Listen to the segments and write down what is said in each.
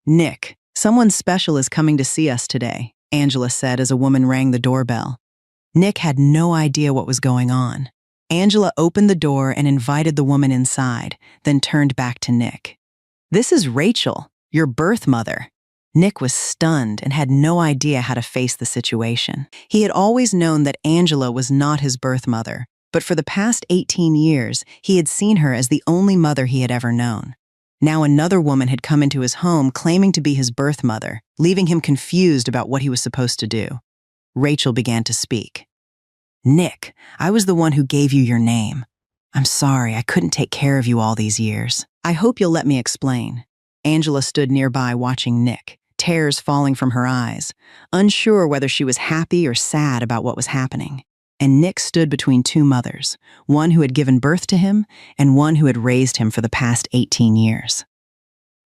Nick, someone special is coming to see us today, Angela said as a woman rang the doorbell. Nick had no idea what was going on. Angela opened the door and invited the woman inside, then turned back to Nick. "This is Rachel, your birth mother." Nick was stunned and had no idea how to face the situation. He had always known that Angela was not his birth mother, but for the past 18 years, he had seen her as the only mother he had ever known. Now another woman had come into his home claiming to be his birth mother, leaving him confused about what he was supposed to do. Rachel began to speak. "Nick, I was the one who gave you your name. I'm sorry, I couldn't take care of you all these years. I hope you'll let me explain." Angela stood nearby watching Nick, tears falling from her eyes, unsure whether she was happy or sad about what was happening. And Nick stood between two mothers, one who had given birth to him and one who had raised him for the past 18 years.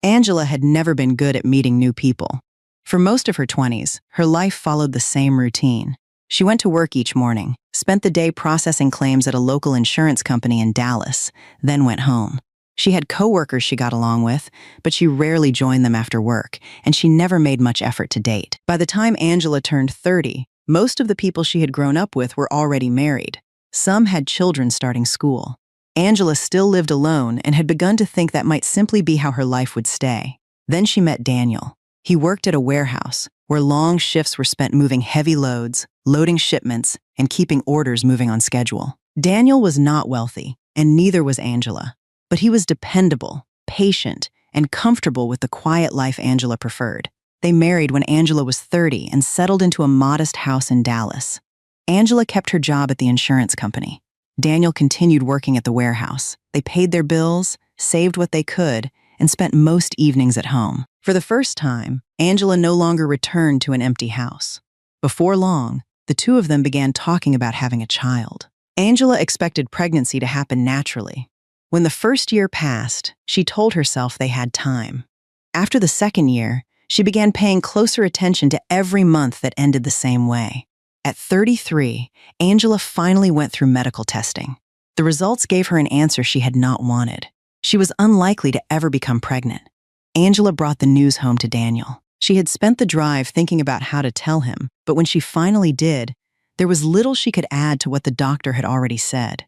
Angela had never been good at meeting new people. For most of her 20s, her life followed the same routine. She went to work each morning, spent the day processing claims at a local insurance company in Dallas, then went home. She had coworkers she got along with, but she rarely joined them after work, and she never made much effort to date. By the time Angela turned 30, most of the people she had grown up with were already married. Some had children starting school. Angela still lived alone and had begun to think that might simply be how her life would stay. Then she met Daniel. He worked at a warehouse, where long shifts were spent moving heavy loads, loading shipments, and keeping orders moving on schedule. Daniel was not wealthy, and neither was Angela. But he was dependable, patient, and comfortable with the quiet life Angela preferred. They married when Angela was 30 and settled into a modest house in Dallas. Angela kept her job at the insurance company. Daniel continued working at the warehouse. They paid their bills, saved what they could, and spent most evenings at home. For the first time, Angela no longer returned to an empty house. Before long, the two of them began talking about having a child. Angela expected pregnancy to happen naturally. When the first year passed, she told herself they had time. After the second year, she began paying closer attention to every month that ended the same way. At 33, Angela finally went through medical testing. The results gave her an answer she had not wanted. She was unlikely to ever become pregnant. Angela brought the news home to Daniel. She had spent the drive thinking about how to tell him, but when she finally did, there was little she could add to what the doctor had already said.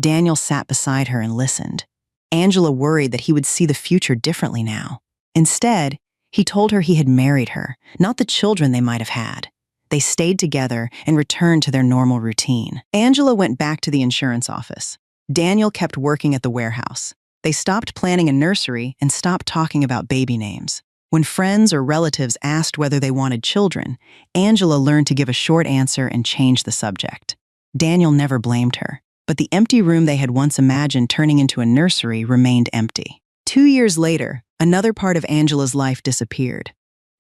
Daniel sat beside her and listened. Angela worried that he would see the future differently now. Instead, he told her he had married her, not the children they might have had. They stayed together and returned to their normal routine. Angela went back to the insurance office. Daniel kept working at the warehouse. They stopped planning a nursery and stopped talking about baby names. When friends or relatives asked whether they wanted children, Angela learned to give a short answer and change the subject. Daniel never blamed her, but the empty room they had once imagined turning into a nursery remained empty. 2 years later, another part of Angela's life disappeared.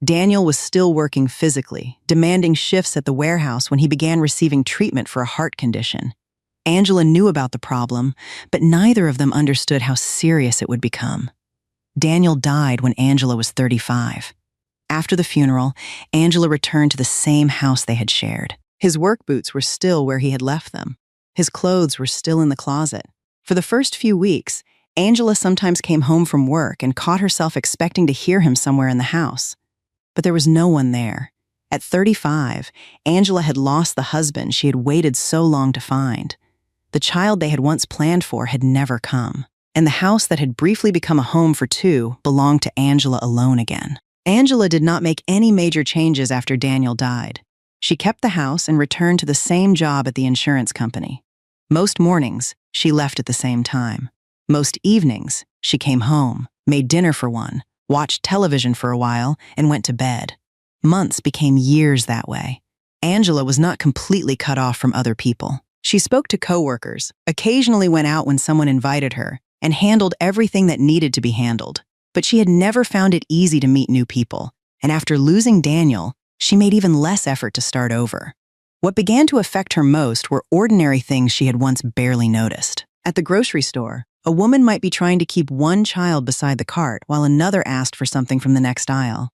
Daniel was still working physically, demanding shifts at the warehouse when he began receiving treatment for a heart condition. Angela knew about the problem, but neither of them understood how serious it would become. Daniel died when Angela was 35. After the funeral, Angela returned to the same house they had shared. His work boots were still where he had left them. His clothes were still in the closet. For the first few weeks, Angela sometimes came home from work and caught herself expecting to hear him somewhere in the house. But there was no one there. At 35, Angela had lost the husband she had waited so long to find. The child they had once planned for had never come, and the house that had briefly become a home for two belonged to Angela alone again. Angela did not make any major changes after Daniel died. She kept the house and returned to the same job at the insurance company. Most mornings, she left at the same time. Most evenings, she came home, made dinner for one, watched television for a while, and went to bed. Months became years that way. Angela was not completely cut off from other people. She spoke to coworkers, occasionally went out when someone invited her, and handled everything that needed to be handled. But she had never found it easy to meet new people, and after losing Daniel, she made even less effort to start over. What began to affect her most were ordinary things she had once barely noticed. At the grocery store, a woman might be trying to keep one child beside the cart while another asked for something from the next aisle.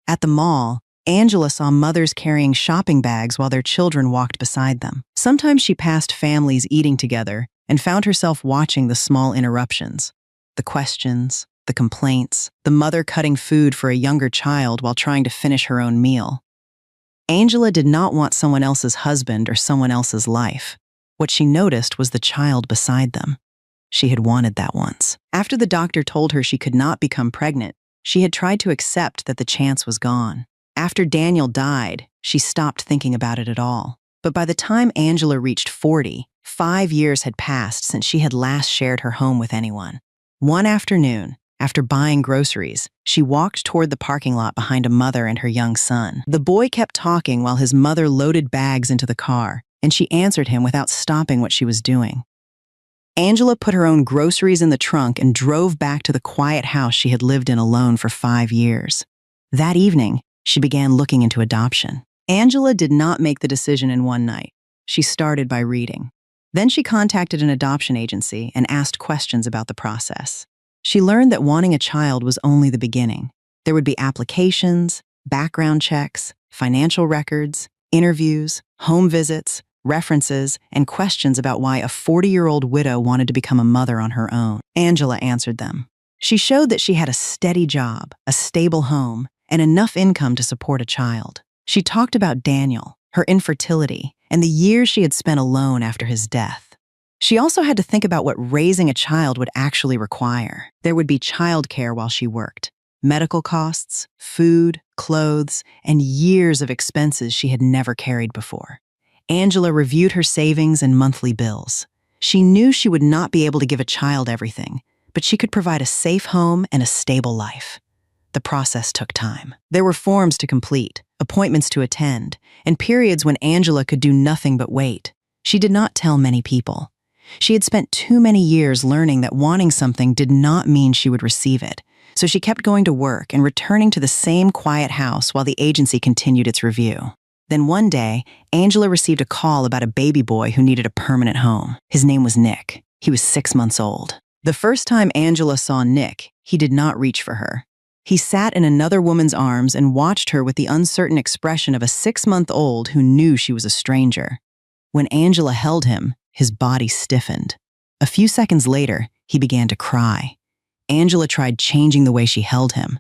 At the mall, Angela saw mothers carrying shopping bags while their children walked beside them. Sometimes she passed families eating together and found herself watching the small interruptions, the questions, the complaints, the mother cutting food for a younger child while trying to finish her own meal. Angela did not want someone else's husband or someone else's life. What she noticed was the child beside them. She had wanted that once. After the doctor told her she could not become pregnant, she had tried to accept that the chance was gone. After Daniel died, she stopped thinking about it at all. But by the time Angela reached 40, 5 years had passed since she had last shared her home with anyone. One afternoon, after buying groceries, she walked toward the parking lot behind a mother and her young son. The boy kept talking while his mother loaded bags into the car, and she answered him without stopping what she was doing. Angela put her own groceries in the trunk and drove back to the quiet house she had lived in alone for 5 years. That evening, she began looking into adoption. Angela did not make the decision in one night. She started by reading. Then she contacted an adoption agency and asked questions about the process. She learned that wanting a child was only the beginning. There would be applications, background checks, financial records, interviews, home visits, references, and questions about why a 40-year-old widow wanted to become a mother on her own. Angela answered them. She showed that she had a steady job, a stable home, and enough income to support a child. She talked about Daniel, her infertility, and the years she had spent alone after his death. She also had to think about what raising a child would actually require. There would be childcare while she worked, medical costs, food, clothes, and years of expenses she had never carried before. Angela reviewed her savings and monthly bills. She knew she would not be able to give a child everything, but she could provide a safe home and a stable life. The process took time. There were forms to complete, appointments to attend, and periods when Angela could do nothing but wait. She did not tell many people. She had spent too many years learning that wanting something did not mean she would receive it, so she kept going to work and returning to the same quiet house while the agency continued its review. Then one day, Angela received a call about a baby boy who needed a permanent home. His name was Nick. He was 6 months old. The first time Angela saw Nick, he did not reach for her. He sat in another woman's arms and watched her with the uncertain expression of a 6-month-old who knew she was a stranger. When Angela held him, his body stiffened. A few seconds later, he began to cry. Angela tried changing the way she held him.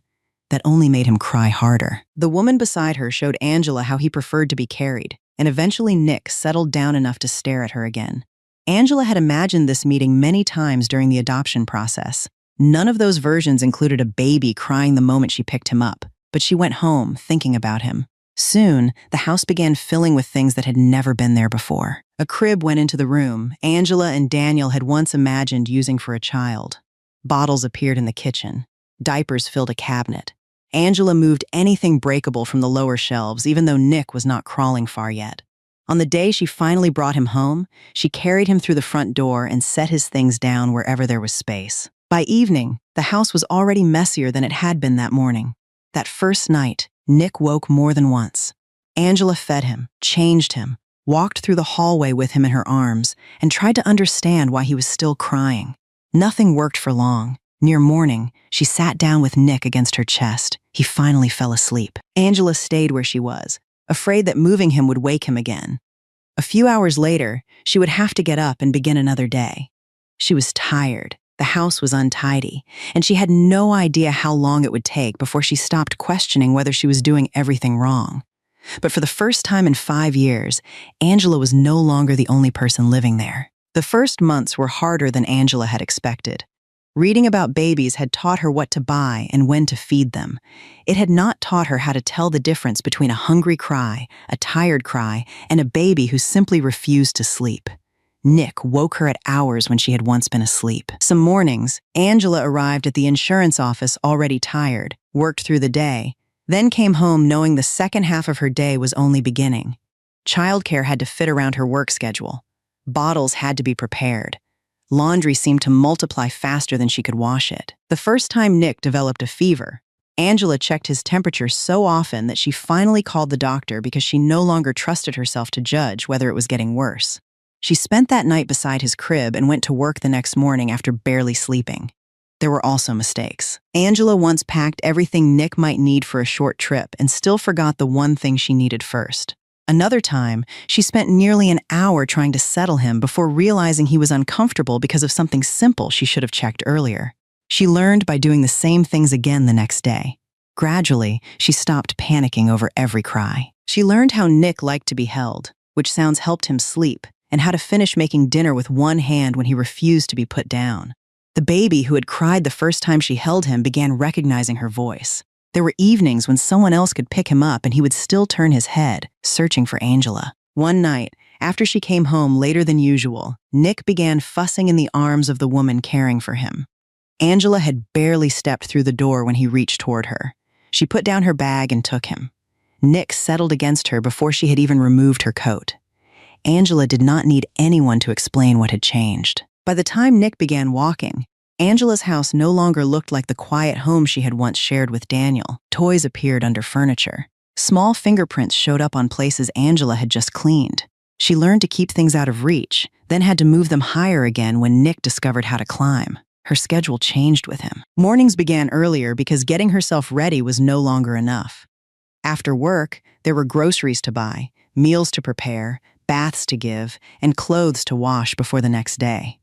That only made him cry harder. The woman beside her showed Angela how he preferred to be carried, and eventually Nick settled down enough to stare at her again. Angela had imagined this meeting many times during the adoption process. None of those versions included a baby crying the moment she picked him up, but she went home thinking about him. Soon, the house began filling with things that had never been there before. A crib went into the room Angela and Daniel had once imagined using for a child. Bottles appeared in the kitchen. Diapers filled a cabinet. Angela moved anything breakable from the lower shelves, even though Nick was not crawling far yet. On the day she finally brought him home, she carried him through the front door and set his things down wherever there was space. By evening, the house was already messier than it had been that morning. That first night, Nick woke more than once. Angela fed him, changed him, walked through the hallway with him in her arms, and tried to understand why he was still crying. Nothing worked for long. Near morning, she sat down with Nick against her chest. He finally fell asleep. Angela stayed where she was, afraid that moving him would wake him again. A few hours later, she would have to get up and begin another day. She was tired. The house was untidy, and she had no idea how long it would take before she stopped questioning whether she was doing everything wrong. But for the first time in 5 years, Angela was no longer the only person living there. The first months were harder than Angela had expected. Reading about babies had taught her what to buy and when to feed them. It had not taught her how to tell the difference between a hungry cry, a tired cry, and a baby who simply refused to sleep. Nick woke her at hours when she had once been asleep. Some mornings, Angela arrived at the insurance office already tired, worked through the day, then came home knowing the second half of her day was only beginning. Childcare had to fit around her work schedule. Bottles had to be prepared. Laundry seemed to multiply faster than she could wash it. The first time Nick developed a fever, Angela checked his temperature so often that she finally called the doctor because she no longer trusted herself to judge whether it was getting worse. She spent that night beside his crib and went to work the next morning after barely sleeping. There were also mistakes. Angela once packed everything Nick might need for a short trip and still forgot the one thing she needed first. Another time, she spent nearly an hour trying to settle him before realizing he was uncomfortable because of something simple she should have checked earlier. She learned by doing the same things again the next day. Gradually, she stopped panicking over every cry. She learned how Nick liked to be held, which sounds helped him sleep, and how to finish making dinner with one hand when he refused to be put down. The baby who had cried the first time she held him began recognizing her voice. There were evenings when someone else could pick him up and he would still turn his head, searching for Angela. One night, after she came home later than usual, Nick began fussing in the arms of the woman caring for him. Angela had barely stepped through the door when he reached toward her. She put down her bag and took him. Nick settled against her before she had even removed her coat. Angela did not need anyone to explain what had changed. By the time Nick began walking, Angela's house no longer looked like the quiet home she had once shared with Daniel. Toys appeared under furniture. Small fingerprints showed up on places Angela had just cleaned. She learned to keep things out of reach, then had to move them higher again when Nick discovered how to climb. Her schedule changed with him. Mornings began earlier because getting herself ready was no longer enough. After work, there were groceries to buy, meals to prepare, baths to give, and clothes to wash before the next day.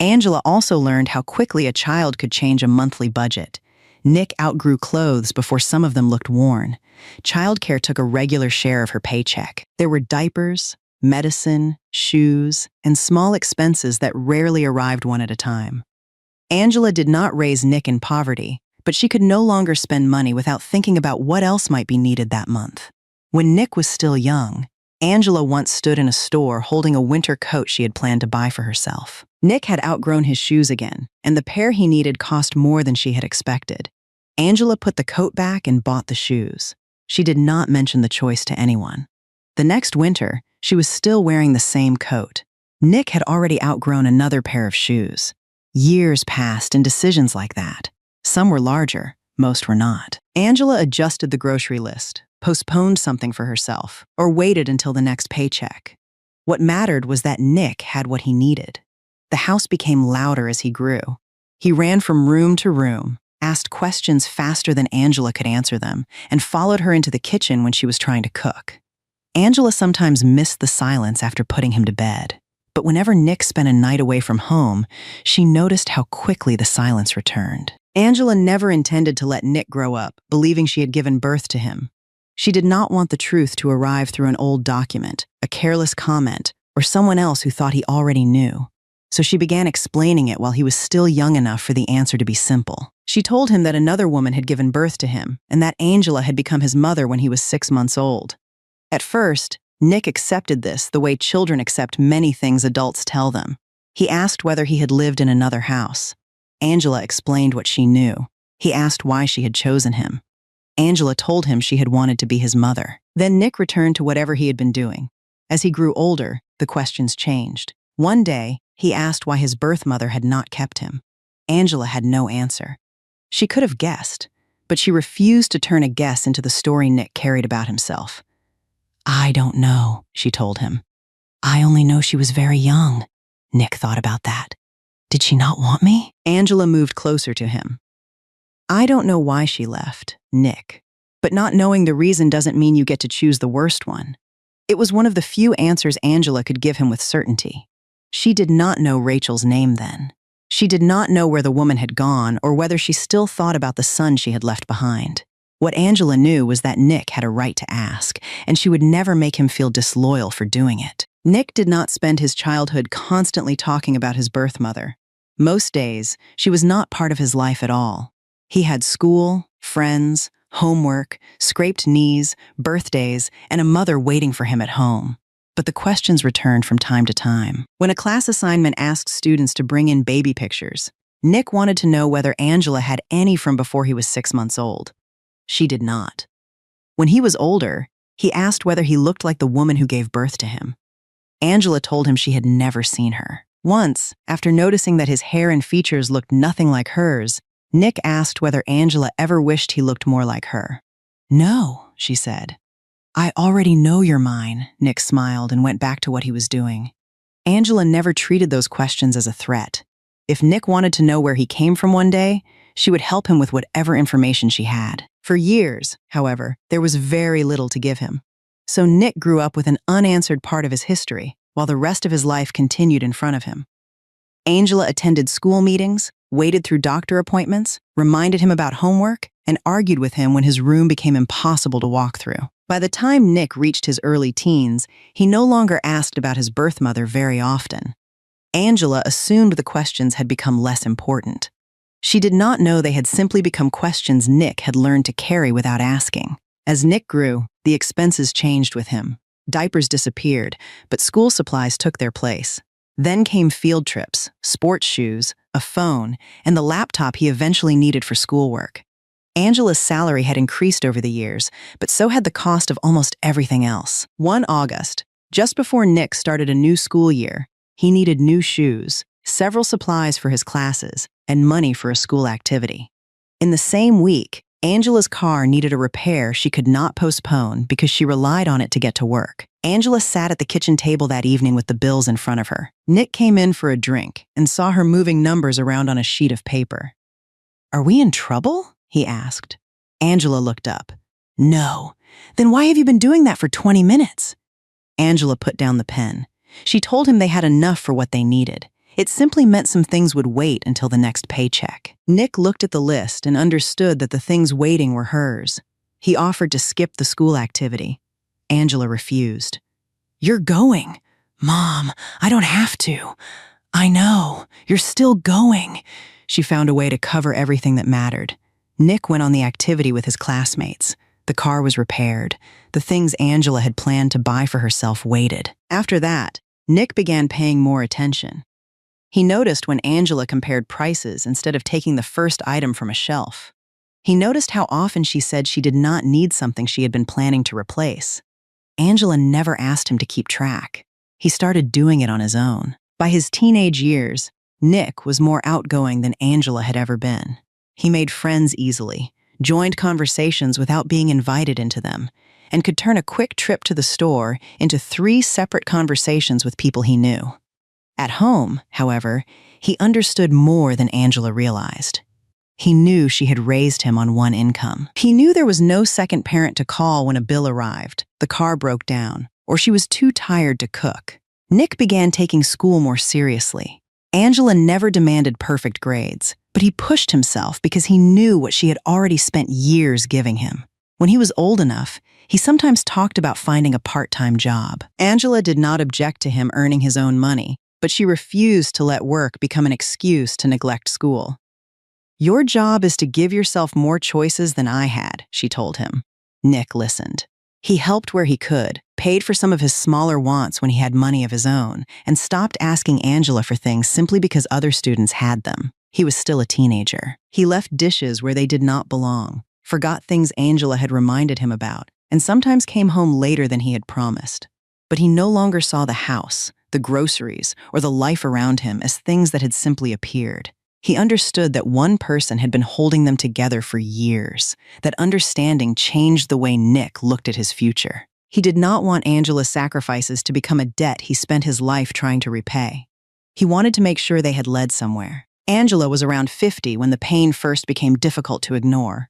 Angela also learned how quickly a child could change a monthly budget. Nick outgrew clothes before some of them looked worn. Childcare took a regular share of her paycheck. There were diapers, medicine, shoes, and small expenses that rarely arrived one at a time. Angela did not raise Nick in poverty, but she could no longer spend money without thinking about what else might be needed that month. When Nick was still young, Angela once stood in a store holding a winter coat she had planned to buy for herself. Nick had outgrown his shoes again, and the pair he needed cost more than she had expected. Angela put the coat back and bought the shoes. She did not mention the choice to anyone. The next winter, she was still wearing the same coat. Nick had already outgrown another pair of shoes. Years passed in decisions like that. Some were larger, most were not. Angela adjusted the grocery list, postponed something for herself, or waited until the next paycheck. What mattered was that Nick had what he needed. The house became louder as he grew. He ran from room to room, asked questions faster than Angela could answer them, and followed her into the kitchen when she was trying to cook. Angela sometimes missed the silence after putting him to bed. But whenever Nick spent a night away from home, she noticed how quickly the silence returned. Angela never intended to let Nick grow up, believing she had given birth to him. She did not want the truth to arrive through an old document, a careless comment, or someone else who thought he already knew. So she began explaining it while he was still young enough for the answer to be simple. She told him that another woman had given birth to him, and that Angela had become his mother when he was 6 months old. At first, Nick accepted this the way children accept many things adults tell them. He asked whether he had lived in another house. Angela explained what she knew. He asked why she had chosen him. Angela told him she had wanted to be his mother. Then Nick returned to whatever he had been doing. As he grew older, the questions changed. One day, he asked why his birth mother had not kept him. Angela had no answer. She could have guessed, but she refused to turn a guess into the story Nick carried about himself. "I don't know," she told him. "I only know she was very young." Nick thought about that. "Did she not want me?" Angela moved closer to him. "I don't know why she left, Nick, but not knowing the reason doesn't mean you get to choose the worst one." It was one of the few answers Angela could give him with certainty. She did not know Rachel's name then. She did not know where the woman had gone or whether she still thought about the son she had left behind. What Angela knew was that Nick had a right to ask, and she would never make him feel disloyal for doing it. Nick did not spend his childhood constantly talking about his birth mother. Most days, she was not part of his life at all. He had school, friends, homework, scraped knees, birthdays, and a mother waiting for him at home. But the questions returned from time to time. When a class assignment asked students to bring in baby pictures, Nick wanted to know whether Angela had any from before he was 6 months old. She did not. When he was older, he asked whether he looked like the woman who gave birth to him. Angela told him she had never seen her. Once, after noticing that his hair and features looked nothing like hers, Nick asked whether Angela ever wished he looked more like her. "No," she said. "I already know you're mine," Nick smiled and went back to what he was doing. Angela never treated those questions as a threat. If Nick wanted to know where he came from one day, she would help him with whatever information she had. For years, however, there was very little to give him. So Nick grew up with an unanswered part of his history, while the rest of his life continued in front of him. Angela attended school meetings, waited through doctor appointments, reminded him about homework, and argued with him when his room became impossible to walk through. By the time Nick reached his early teens, he no longer asked about his birth mother very often. Angela assumed the questions had become less important. She did not know they had simply become questions Nick had learned to carry without asking. As Nick grew, the expenses changed with him. Diapers disappeared, but school supplies took their place. Then came field trips, sports shoes, a phone, and the laptop he eventually needed for schoolwork. Angela's salary had increased over the years, but so had the cost of almost everything else. One August, just before Nick started a new school year, he needed new shoes, several supplies for his classes, and money for a school activity. In the same week, Angela's car needed a repair she could not postpone because she relied on it to get to work. Angela sat at the kitchen table that evening with the bills in front of her. Nick came in for a drink and saw her moving numbers around on a sheet of paper. "Are we in trouble?" he asked. Angela looked up. "No. Then why have you been doing that for 20 minutes? Angela put down the pen. She told him they had enough for what they needed. It simply meant some things would wait until the next paycheck. Nick looked at the list and understood that the things waiting were hers. He offered to skip the school activity. Angela refused. "You're going." "Mom, I don't have to." "I know. You're still going." She found a way to cover everything that mattered. Nick went on the activity with his classmates. The car was repaired. The things Angela had planned to buy for herself waited. After that, Nick began paying more attention. He noticed when Angela compared prices instead of taking the first item from a shelf. He noticed how often she said she did not need something she had been planning to replace. Angela never asked him to keep track. He started doing it on his own. By his teenage years, Nick was more outgoing than Angela had ever been. He made friends easily, joined conversations without being invited into them, and could turn a quick trip to the store into 3 separate conversations with people he knew. At home, however, he understood more than Angela realized. He knew she had raised him on one income. He knew there was no second parent to call when a bill arrived, the car broke down, or she was too tired to cook. Nick began taking school more seriously. Angela never demanded perfect grades, but he pushed himself because he knew what she had already spent years giving him. When he was old enough, he sometimes talked about finding a part-time job. Angela did not object to him earning his own money, but she refused to let work become an excuse to neglect school. "Your job is to give yourself more choices than I had," she told him. Nick listened. He helped where he could, paid for some of his smaller wants when he had money of his own, and stopped asking Angela for things simply because other students had them. He was still a teenager. He left dishes where they did not belong, forgot things Angela had reminded him about, and sometimes came home later than he had promised. But he no longer saw the house, the groceries, or the life around him as things that had simply appeared. He understood that one person had been holding them together for years. That understanding changed the way Nick looked at his future. He did not want Angela's sacrifices to become a debt he spent his life trying to repay. He wanted to make sure they had led somewhere. Angela was around 50 when the pain first became difficult to ignore.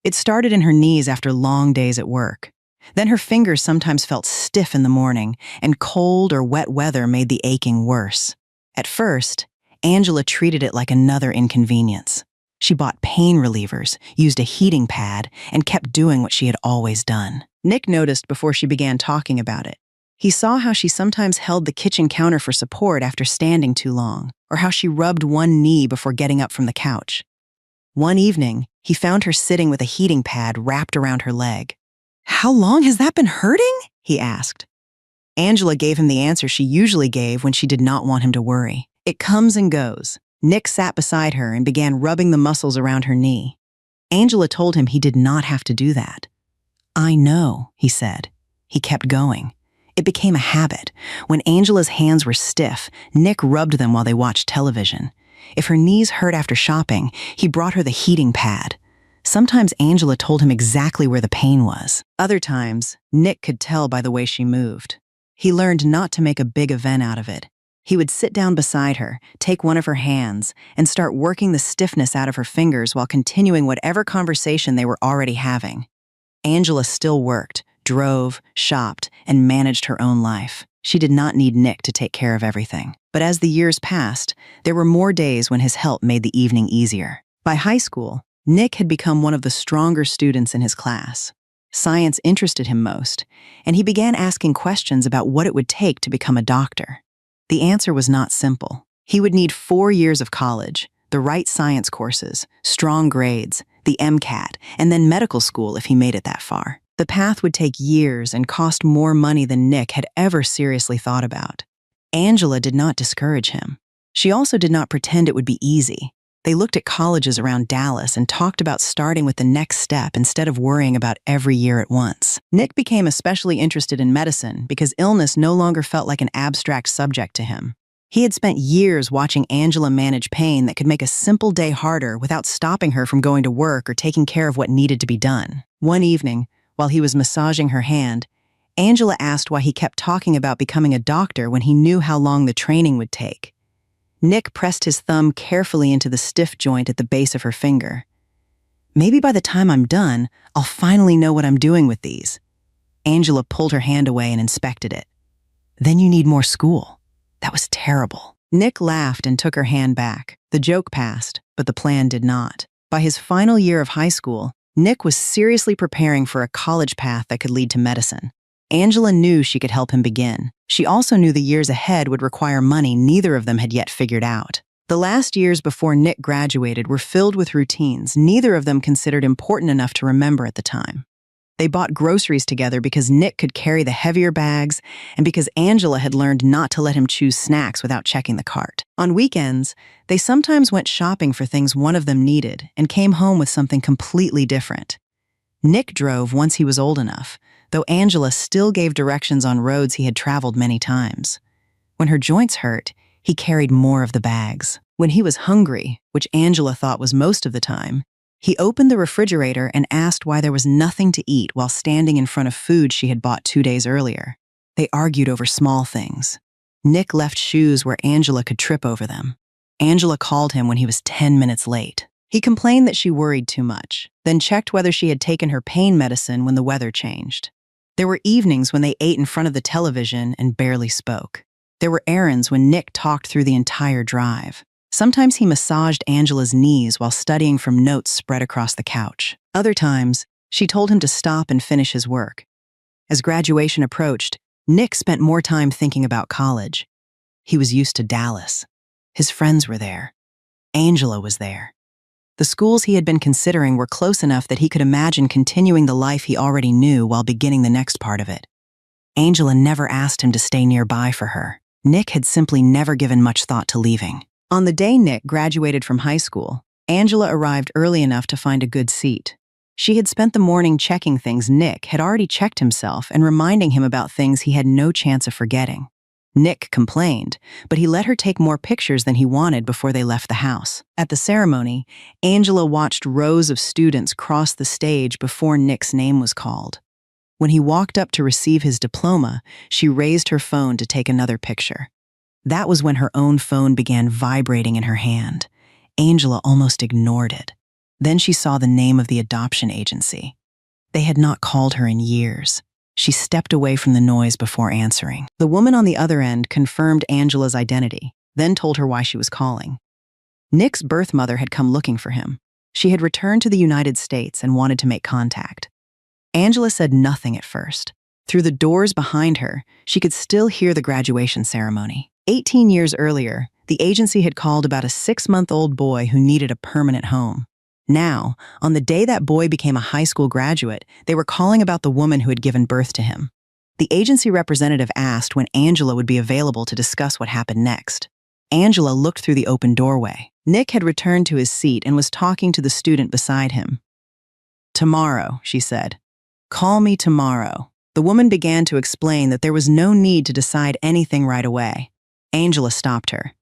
It started in her knees after long days at work. Then her fingers sometimes felt stiff in the morning, and cold or wet weather made the aching worse. At first, Angela treated it like another inconvenience. She bought pain relievers, used a heating pad, and kept doing what she had always done. Nick noticed before she began talking about it. He saw how she sometimes held the kitchen counter for support after standing too long, or how she rubbed one knee before getting up from the couch. One evening, he found her sitting with a heating pad wrapped around her leg. "How long has that been hurting?" he asked. Angela gave him the answer she usually gave when she did not want him to worry. "It comes and goes." Nick sat beside her and began rubbing the muscles around her knee. Angela told him he did not have to do that. "I know," he said. He kept going. It became a habit. When Angela's hands were stiff, Nick rubbed them while they watched television. If her knees hurt after shopping, he brought her the heating pad. Sometimes Angela told him exactly where the pain was. Other times, Nick could tell by the way she moved. He learned not to make a big event out of it. He would sit down beside her, take one of her hands, and start working the stiffness out of her fingers while continuing whatever conversation they were already having. Angela still worked, drove, shopped, and managed her own life. She did not need Nick to take care of everything. But as the years passed, there were more days when his help made the evening easier. By high school, Nick had become one of the stronger students in his class. Science interested him most, and he began asking questions about what it would take to become a doctor. The answer was not simple. He would need 4 years of college, the right science courses, strong grades, the MCAT, and then medical school if he made it that far. The path would take years and cost more money than Nick had ever seriously thought about. Angela did not discourage him. She also did not pretend it would be easy. They looked at colleges around Dallas and talked about starting with the next step instead of worrying about every year at once. Nick became especially interested in medicine because illness no longer felt like an abstract subject to him. He had spent years watching Angela manage pain that could make a simple day harder without stopping her from going to work or taking care of what needed to be done. One evening, while he was massaging her hand, Angela asked why he kept talking about becoming a doctor when he knew how long the training would take. Nick pressed his thumb carefully into the stiff joint at the base of her finger. "Maybe by the time I'm done, I'll finally know what I'm doing with these." Angela pulled her hand away and inspected it. "Then you need more school." That was terrible. Nick laughed and took her hand back. The joke passed, but the plan did not. By his final year of high school, Nick was seriously preparing for a college path that could lead to medicine. Angela knew she could help him begin. She also knew the years ahead would require money neither of them had yet figured out. The last years before Nick graduated were filled with routines neither of them considered important enough to remember at the time. They bought groceries together because Nick could carry the heavier bags and because Angela had learned not to let him choose snacks without checking the cart. On weekends, they sometimes went shopping for things one of them needed and came home with something completely different. Nick drove once he was old enough, though Angela still gave directions on roads he had traveled many times. When her joints hurt, he carried more of the bags. When he was hungry, which Angela thought was most of the time, he opened the refrigerator and asked why there was nothing to eat while standing in front of food she had bought 2 days earlier. They argued over small things. Nick left shoes where Angela could trip over them. Angela called him when he was 10 minutes late. He complained that she worried too much, then checked whether she had taken her pain medicine when the weather changed. There were evenings when they ate in front of the television and barely spoke. There were errands when Nick talked through the entire drive. Sometimes he massaged Angela's knees while studying from notes spread across the couch. Other times, she told him to stop and finish his work. As graduation approached, Nick spent more time thinking about college. He was used to Dallas. His friends were there. Angela was there. The schools he had been considering were close enough that he could imagine continuing the life he already knew while beginning the next part of it. Angela never asked him to stay nearby for her. Nick had simply never given much thought to leaving. On the day Nick graduated from high school, Angela arrived early enough to find a good seat. She had spent the morning checking things Nick had already checked himself and reminding him about things he had no chance of forgetting. Nick complained, but he let her take more pictures than he wanted before they left the house. At the ceremony, Angela watched rows of students cross the stage before Nick's name was called. When he walked up to receive his diploma, she raised her phone to take another picture. That was when her own phone began vibrating in her hand. Angela almost ignored it. Then she saw the name of the adoption agency. They had not called her in years. She stepped away from the noise before answering. The woman on the other end confirmed Angela's identity, then told her why she was calling. Nick's birth mother had come looking for him. She had returned to the United States and wanted to make contact. Angela said nothing at first. Through the doors behind her, she could still hear the graduation ceremony. 18 years earlier, the agency had called about a 6-month-old boy who needed a permanent home. Now, on the day that boy became a high school graduate, they were calling about the woman who had given birth to him. The agency representative asked when Angela would be available to discuss what happened next. Angela looked through the open doorway. Nick had returned to his seat and was talking to the student beside him. "Tomorrow," she said. "Call me tomorrow." The woman began to explain that there was no need to decide anything right away. Angela stopped her.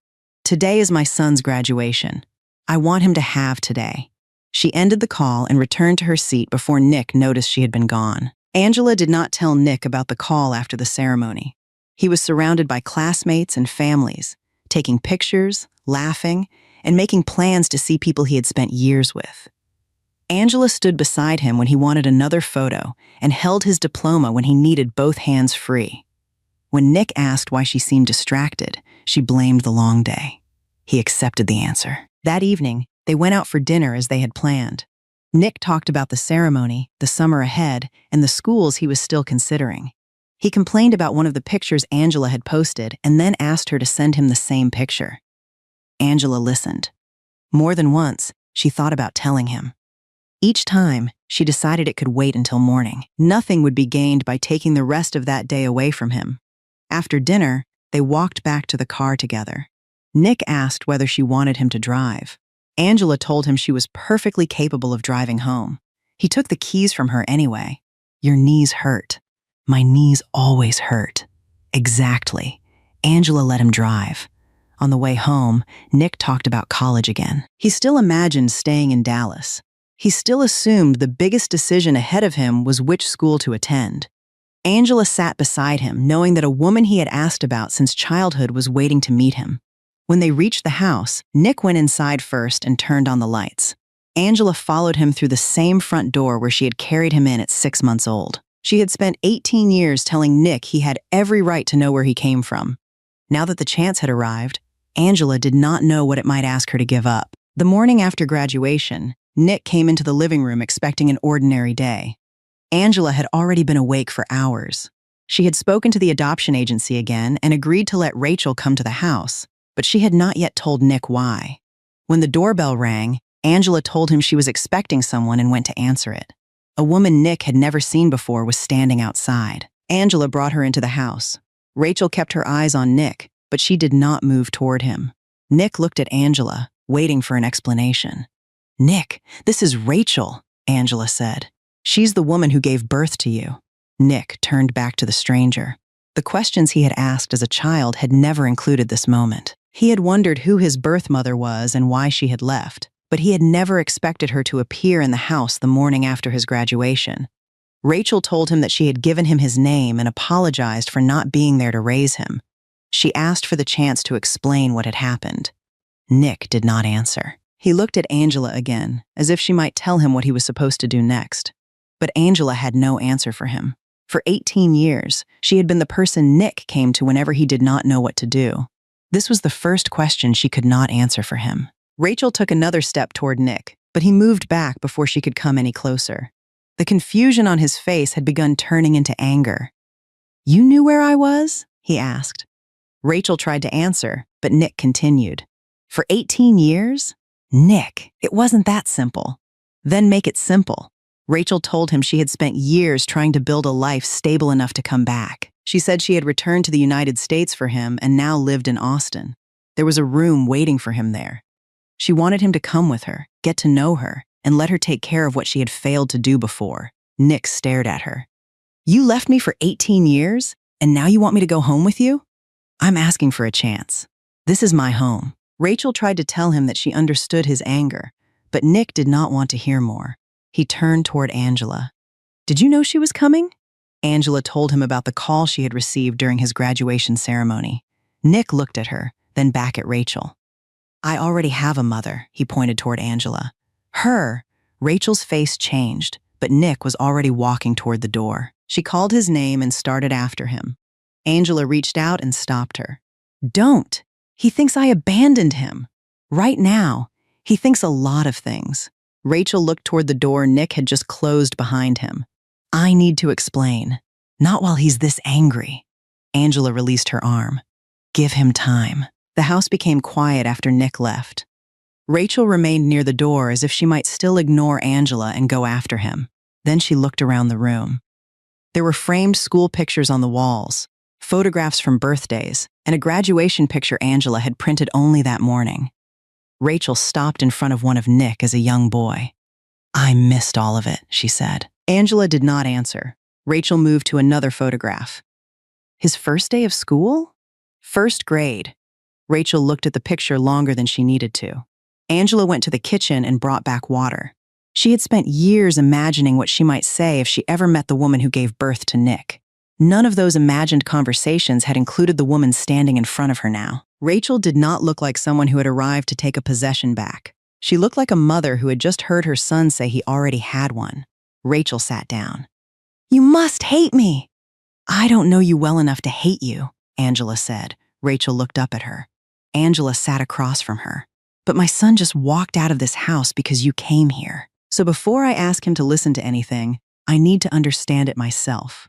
"Today is my son's graduation. I want him to have today." She ended the call and returned to her seat before Nick noticed she had been gone. Angela did not tell Nick about the call after the ceremony. He was surrounded by classmates and families, taking pictures, laughing, and making plans to see people he had spent years with. Angela stood beside him when he wanted another photo and held his diploma when he needed both hands free. When Nick asked why she seemed distracted, she blamed the long day. He accepted the answer. That evening, they went out for dinner as they had planned. Nick talked about the ceremony, the summer ahead, and the schools he was still considering. He complained about one of the pictures Angela had posted and then asked her to send him the same picture. Angela listened. More than once, she thought about telling him. Each time, she decided it could wait until morning. Nothing would be gained by taking the rest of that day away from him. After dinner, they walked back to the car together. Nick asked whether she wanted him to drive. Angela told him she was perfectly capable of driving home. He took the keys from her anyway. "Your knees hurt." "My knees always hurt." Exactly. Angela let him drive. On the way home, Nick talked about college again. He still imagined staying in Dallas. He still assumed the biggest decision ahead of him was which school to attend. Angela sat beside him, knowing that a woman he had asked about since childhood was waiting to meet him. When they reached the house, Nick went inside first and turned on the lights. Angela followed him through the same front door where she had carried him in at 6 months old. She had spent 18 years telling Nick he had every right to know where he came from. Now that the chance had arrived, Angela did not know what it might ask her to give up. The morning after graduation, Nick came into the living room expecting an ordinary day. Angela had already been awake for hours. She had spoken to the adoption agency again and agreed to let Rachel come to the house, but she had not yet told Nick why. When the doorbell rang, Angela told him she was expecting someone and went to answer it. A woman Nick had never seen before was standing outside. Angela brought her into the house. Rachel kept her eyes on Nick, but she did not move toward him. Nick looked at Angela, waiting for an explanation. "Nick, this is Rachel," Angela said. "She's the woman who gave birth to you." Nick turned back to the stranger. The questions he had asked as a child had never included this moment. He had wondered who his birth mother was and why she had left, but he had never expected her to appear in the house the morning after his graduation. Rachel told him that she had given him his name and apologized for not being there to raise him. She asked for the chance to explain what had happened. Nick did not answer. He looked at Angela again, as if she might tell him what he was supposed to do next. But Angela had no answer for him. For 18 years, she had been the person Nick came to whenever he did not know what to do. This was the first question she could not answer for him. Rachel took another step toward Nick, but he moved back before she could come any closer. The confusion on his face had begun turning into anger. "You knew where I was?" he asked. Rachel tried to answer, but Nick continued. "For 18 years? Nick, it wasn't that simple." "Then make it simple." Rachel told him she had spent years trying to build a life stable enough to come back. She said she had returned to the United States for him and now lived in Austin. There was a room waiting for him there. She wanted him to come with her, get to know her, and let her take care of what she had failed to do before. Nick stared at her. "You left me for 18 years, and now you want me to go home with you?" "I'm asking for a chance. This is my home." Rachel tried to tell him that she understood his anger, but Nick did not want to hear more. He turned toward Angela. "Did you know she was coming?" Angela told him about the call she had received during his graduation ceremony. Nick looked at her, then back at Rachel. "I already have a mother," he pointed toward Angela. "Her." Rachel's face changed, but Nick was already walking toward the door. She called his name and started after him. Angela reached out and stopped her. "Don't. He thinks I abandoned him. Right now, he thinks a lot of things." Rachel looked toward the door Nick had just closed behind him. "I need to explain. Not while he's this angry." Angela released her arm. "Give him time." The house became quiet after Nick left. Rachel remained near the door as if she might still ignore Angela and go after him. Then she looked around the room. There were framed school pictures on the walls, photographs from birthdays, and a graduation picture Angela had printed only that morning. Rachel stopped in front of one of Nick as a young boy. "I missed all of it," she said. Angela did not answer. Rachel moved to another photograph. "His first day of school?" "First grade." Rachel looked at the picture longer than she needed to. Angela went to the kitchen and brought back water. She had spent years imagining what she might say if she ever met the woman who gave birth to Nick. None of those imagined conversations had included the woman standing in front of her now. Rachel did not look like someone who had arrived to take a possession back. She looked like a mother who had just heard her son say he already had one. Rachel sat down. "You must hate me." I don't know you well enough to hate you, Angela said. Rachel looked up at her. Angela sat across from her. But my son just walked out of this house because you came here. So before I ask him to listen to anything, I need to understand it myself.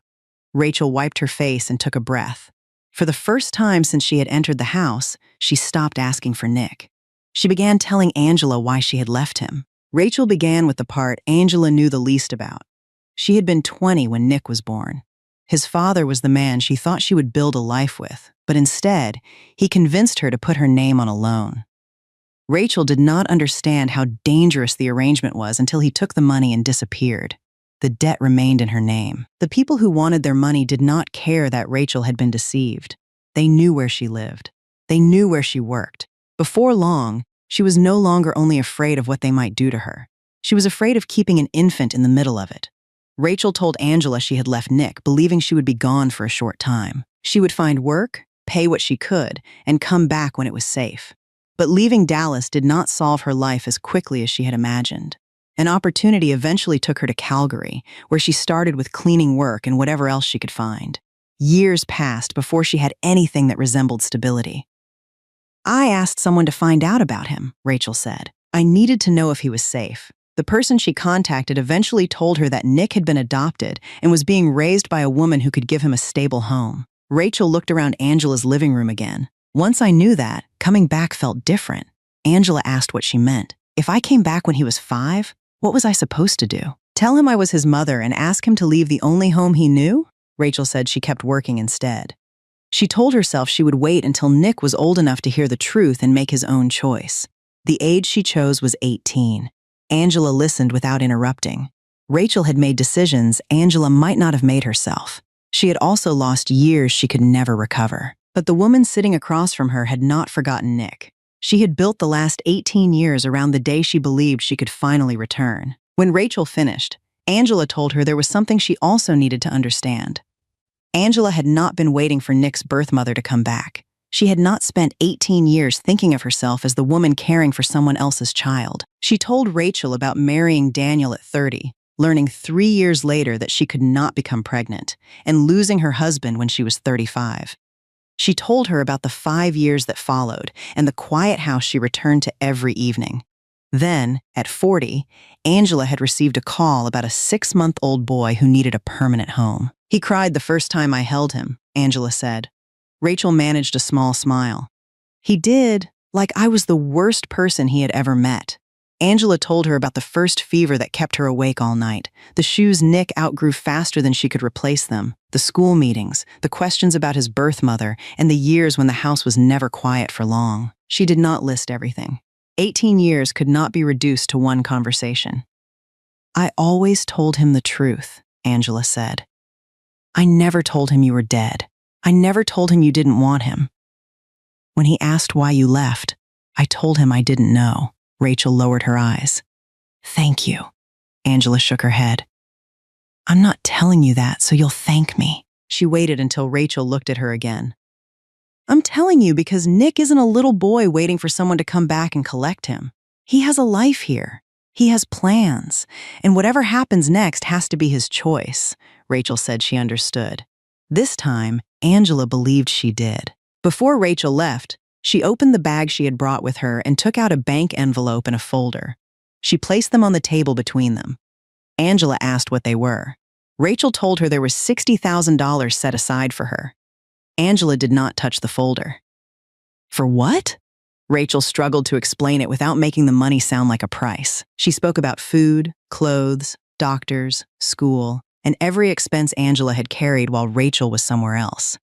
Rachel wiped her face and took a breath. For the first time since she had entered the house, she stopped asking for Nick. She began telling Angela why she had left him. Rachel began with the part Angela knew the least about. She had been 20 when Nick was born. His father was the man she thought she would build a life with, but instead, he convinced her to put her name on a loan. Rachel did not understand how dangerous the arrangement was until he took the money and disappeared. The debt remained in her name. The people who wanted their money did not care that Rachel had been deceived. They knew where she lived. They knew where she worked. Before long, she was no longer only afraid of what they might do to her. She was afraid of keeping an infant in the middle of it. Rachel told Angela she had left Nick, believing she would be gone for a short time. She would find work, pay what she could, and come back when it was safe. But leaving Dallas did not solve her life as quickly as she had imagined. An opportunity eventually took her to Calgary, where she started with cleaning work and whatever else she could find. Years passed before she had anything that resembled stability. I asked someone to find out about him, Rachel said. I needed to know if he was safe. The person she contacted eventually told her that Nick had been adopted and was being raised by a woman who could give him a stable home. Rachel looked around Angela's living room again. Once I knew that, coming back felt different. Angela asked what she meant. If I came back when he was 5, what was I supposed to do? Tell him I was his mother and ask him to leave the only home he knew? Rachel said she kept working instead. She told herself she would wait until Nick was old enough to hear the truth and make his own choice. The age she chose was 18. Angela listened without interrupting. Rachel had made decisions Angela might not have made herself. She had also lost years she could never recover. But the woman sitting across from her had not forgotten Nick. She had built the last 18 years around the day she believed she could finally return. When Rachel finished, Angela told her there was something she also needed to understand. Angela had not been waiting for Nick's birth mother to come back. She had not spent 18 years thinking of herself as the woman caring for someone else's child. She told Rachel about marrying Daniel at 30, learning 3 years later that she could not become pregnant, and losing her husband when she was 35. She told her about the 5 years that followed and the quiet house she returned to every evening. Then, at 40, Angela had received a call about a 6-month-old boy who needed a permanent home. He cried the first time I held him, Angela said. Rachel managed a small smile. He did, like I was the worst person he had ever met. Angela told her about the first fever that kept her awake all night, the shoes Nick outgrew faster than she could replace them, the school meetings, the questions about his birth mother, and the years when the house was never quiet for long. She did not list everything. 18 years could not be reduced to one conversation. I always told him the truth, Angela said. I never told him you were dead. I never told him you didn't want him. When he asked why you left, I told him I didn't know. Rachel lowered her eyes. Thank you. Angela shook her head. I'm not telling you that, so you'll thank me. She waited until Rachel looked at her again. I'm telling you because Nick isn't a little boy waiting for someone to come back and collect him. He has a life here. He has plans, and whatever happens next has to be his choice. Rachel said she understood. This time, Angela believed she did. Before Rachel left, she opened the bag she had brought with her and took out a bank envelope and a folder. She placed them on the table between them. Angela asked what they were. Rachel told her there was $60,000 set aside for her. Angela did not touch the folder. For what? Rachel struggled to explain it without making the money sound like a price. She spoke about food, clothes, doctors, school, and every expense Angela had carried while Rachel was somewhere else.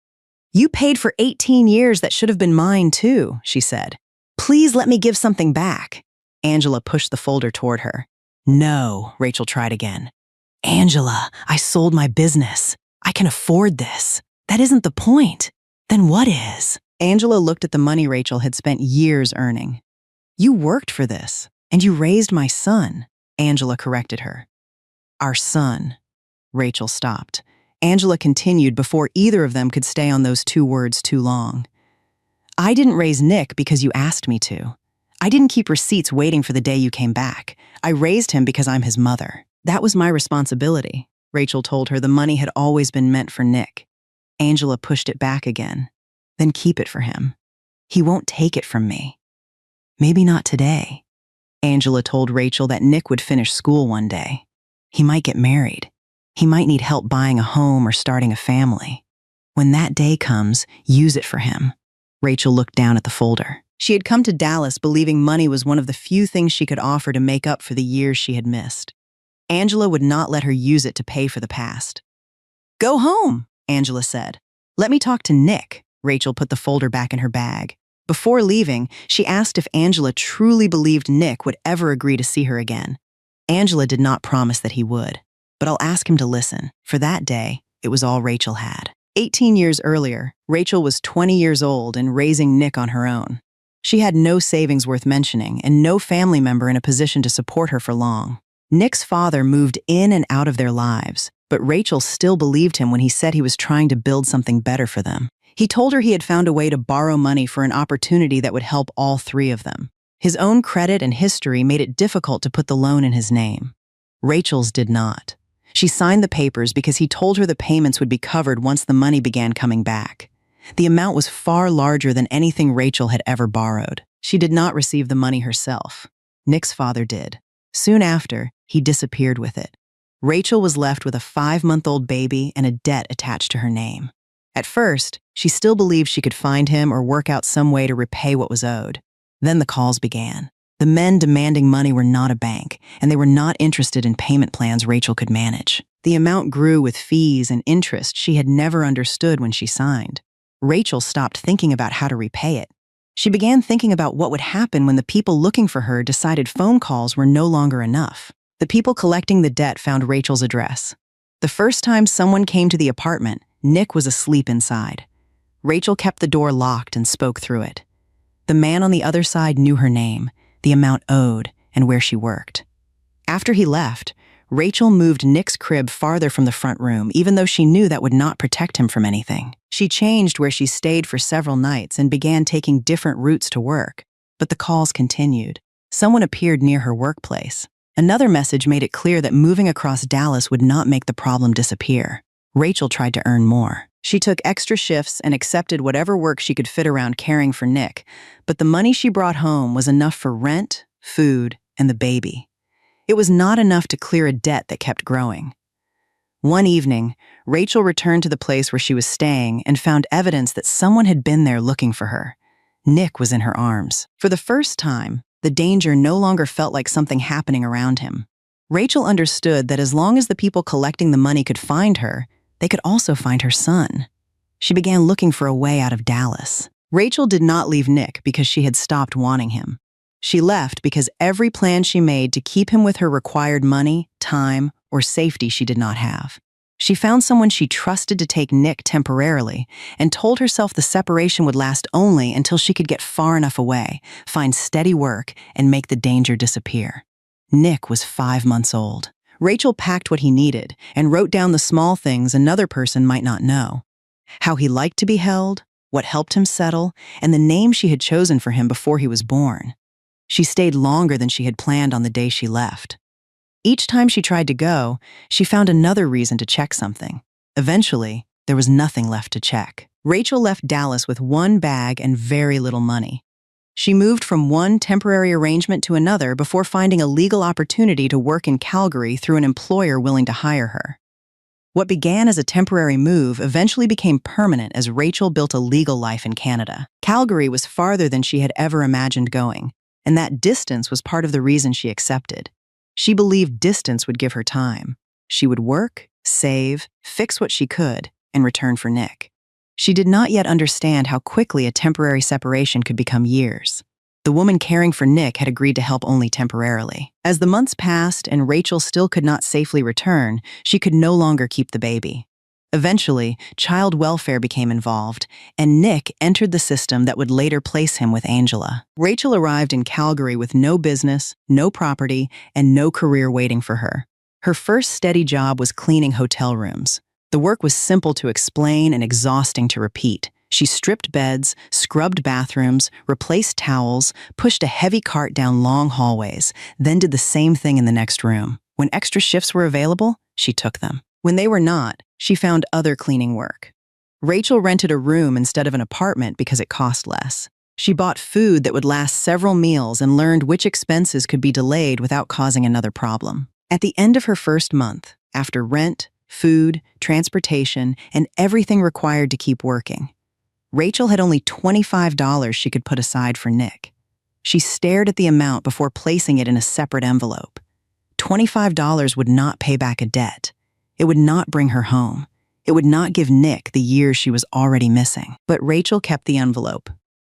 You paid for 18 years that should have been mine too, she said. Please let me give something back. Angela pushed the folder toward her. No, Rachel tried again. Angela, I sold my business. I can afford this. That isn't the point. Then what is? Angela looked at the money Rachel had spent years earning. You worked for this, and you raised my son, Angela corrected her. Our son. Rachel stopped. Angela continued before either of them could stay on those 2 words too long. I didn't raise Nick because you asked me to. I didn't keep receipts waiting for the day you came back. I raised him because I'm his mother. That was my responsibility. Rachel told her the money had always been meant for Nick. Angela pushed it back again. Then keep it for him. He won't take it from me. Maybe not today. Angela told Rachel that Nick would finish school one day. He might get married. He might need help buying a home or starting a family. When that day comes, use it for him. Rachel looked down at the folder. She had come to Dallas believing money was one of the few things she could offer to make up for the years she had missed. Angela would not let her use it to pay for the past. "Go home," Angela said. "Let me talk to Nick." Rachel put the folder back in her bag. Before leaving, she asked if Angela truly believed Nick would ever agree to see her again. Angela did not promise that he would, but I'll ask him to listen. For that day, it was all Rachel had. 18 years earlier, Rachel was 20 years old and raising Nick on her own. She had no savings worth mentioning and no family member in a position to support her for long. Nick's father moved in and out of their lives, but Rachel still believed him when he said he was trying to build something better for them. He told her he had found a way to borrow money for an opportunity that would help all three of them. His own credit and history made it difficult to put the loan in his name. Rachel's did not. She signed the papers because he told her the payments would be covered once the money began coming back. The amount was far larger than anything Rachel had ever borrowed. She did not receive the money herself. Nick's father did. Soon after, he disappeared with it. Rachel was left with a 5-month-old baby and a debt attached to her name. At first, she still believed she could find him or work out some way to repay what was owed. Then the calls began. The men demanding money were not a bank, and they were not interested in payment plans Rachel could manage. The amount grew with fees and interest she had never understood when she signed. Rachel stopped thinking about how to repay it. She began thinking about what would happen when the people looking for her decided phone calls were no longer enough. The people collecting the debt found Rachel's address. The first time someone came to the apartment, Nick was asleep inside. Rachel kept the door locked and spoke through it. The man on the other side knew her name, the amount owed, and where she worked. After he left, Rachel moved Nick's crib farther from the front room, even though she knew that would not protect him from anything. She changed where she stayed for several nights and began taking different routes to work. But the calls continued. Someone appeared near her workplace. Another message made it clear that moving across Dallas would not make the problem disappear. Rachel tried to earn more. She took extra shifts and accepted whatever work she could fit around caring for Nick, but the money she brought home was enough for rent, food, and the baby. It was not enough to clear a debt that kept growing. One evening, Rachel returned to the place where she was staying and found evidence that someone had been there looking for her. Nick was in her arms. For the first time, the danger no longer felt like something happening around him. Rachel understood that as long as the people collecting the money could find her, they could also find her son. She began looking for a way out of Dallas. Rachel did not leave Nick because she had stopped wanting him. She left because every plan she made to keep him with her required money, time, or safety she did not have. She found someone she trusted to take Nick temporarily and told herself the separation would last only until she could get far enough away, find steady work, and make the danger disappear. Nick was 5 months old. Rachel packed what he needed and wrote down the small things another person might not know. How he liked to be held, what helped him settle, and the name she had chosen for him before he was born. She stayed longer than she had planned on the day she left. Each time she tried to go, she found another reason to check something. Eventually, there was nothing left to check. Rachel left Dallas with one bag and very little money. She moved from one temporary arrangement to another before finding a legal opportunity to work in Calgary through an employer willing to hire her. What began as a temporary move eventually became permanent as Rachel built a legal life in Canada. Calgary was farther than she had ever imagined going, and that distance was part of the reason she accepted. She believed distance would give her time. She would work, save, fix what she could, and return for Nick. She did not yet understand how quickly a temporary separation could become years. The woman caring for Nick had agreed to help only temporarily. As the months passed and Rachel still could not safely return, she could no longer keep the baby. Eventually, child welfare became involved, and Nick entered the system that would later place him with Angela. Rachel arrived in Calgary with no business, no property, and no career waiting for her. Her first steady job was cleaning hotel rooms. The work was simple to explain and exhausting to repeat. She stripped beds, scrubbed bathrooms, replaced towels, pushed a heavy cart down long hallways, then did the same thing in the next room. When extra shifts were available, she took them. When they were not, she found other cleaning work. Rachel rented a room instead of an apartment because it cost less. She bought food that would last several meals and learned which expenses could be delayed without causing another problem. At the end of her first month, after rent, food, transportation, and everything required to keep working, Rachel had only $25 she could put aside for Nick. She stared at the amount before placing it in a separate envelope. $25 would not pay back a debt. It would not bring her home. It would not give Nick the years she was already missing. But Rachel kept the envelope.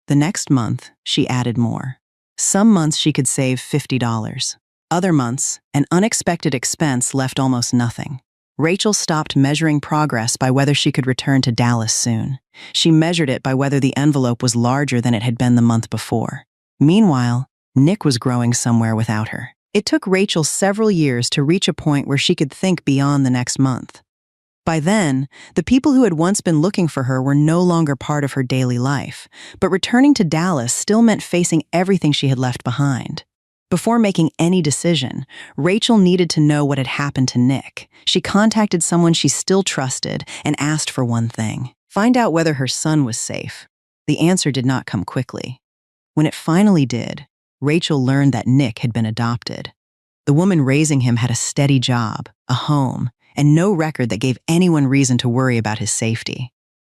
The next month, she added more. Some months she could save $50. Other months, an unexpected expense left almost nothing. Rachel stopped measuring progress by whether she could return to Dallas soon. She measured it by whether the envelope was larger than it had been the month before. Meanwhile, Nick was growing somewhere without her. It took Rachel several years to reach a point where she could think beyond the next month. By then, the people who had once been looking for her were no longer part of her daily life, but returning to Dallas still meant facing everything she had left behind. Before making any decision, Rachel needed to know what had happened to Nick. She contacted someone she still trusted and asked for one thing: find out whether her son was safe. The answer did not come quickly. When it finally did, Rachel learned that Nick had been adopted. The woman raising him had a steady job, a home, and no record that gave anyone reason to worry about his safety.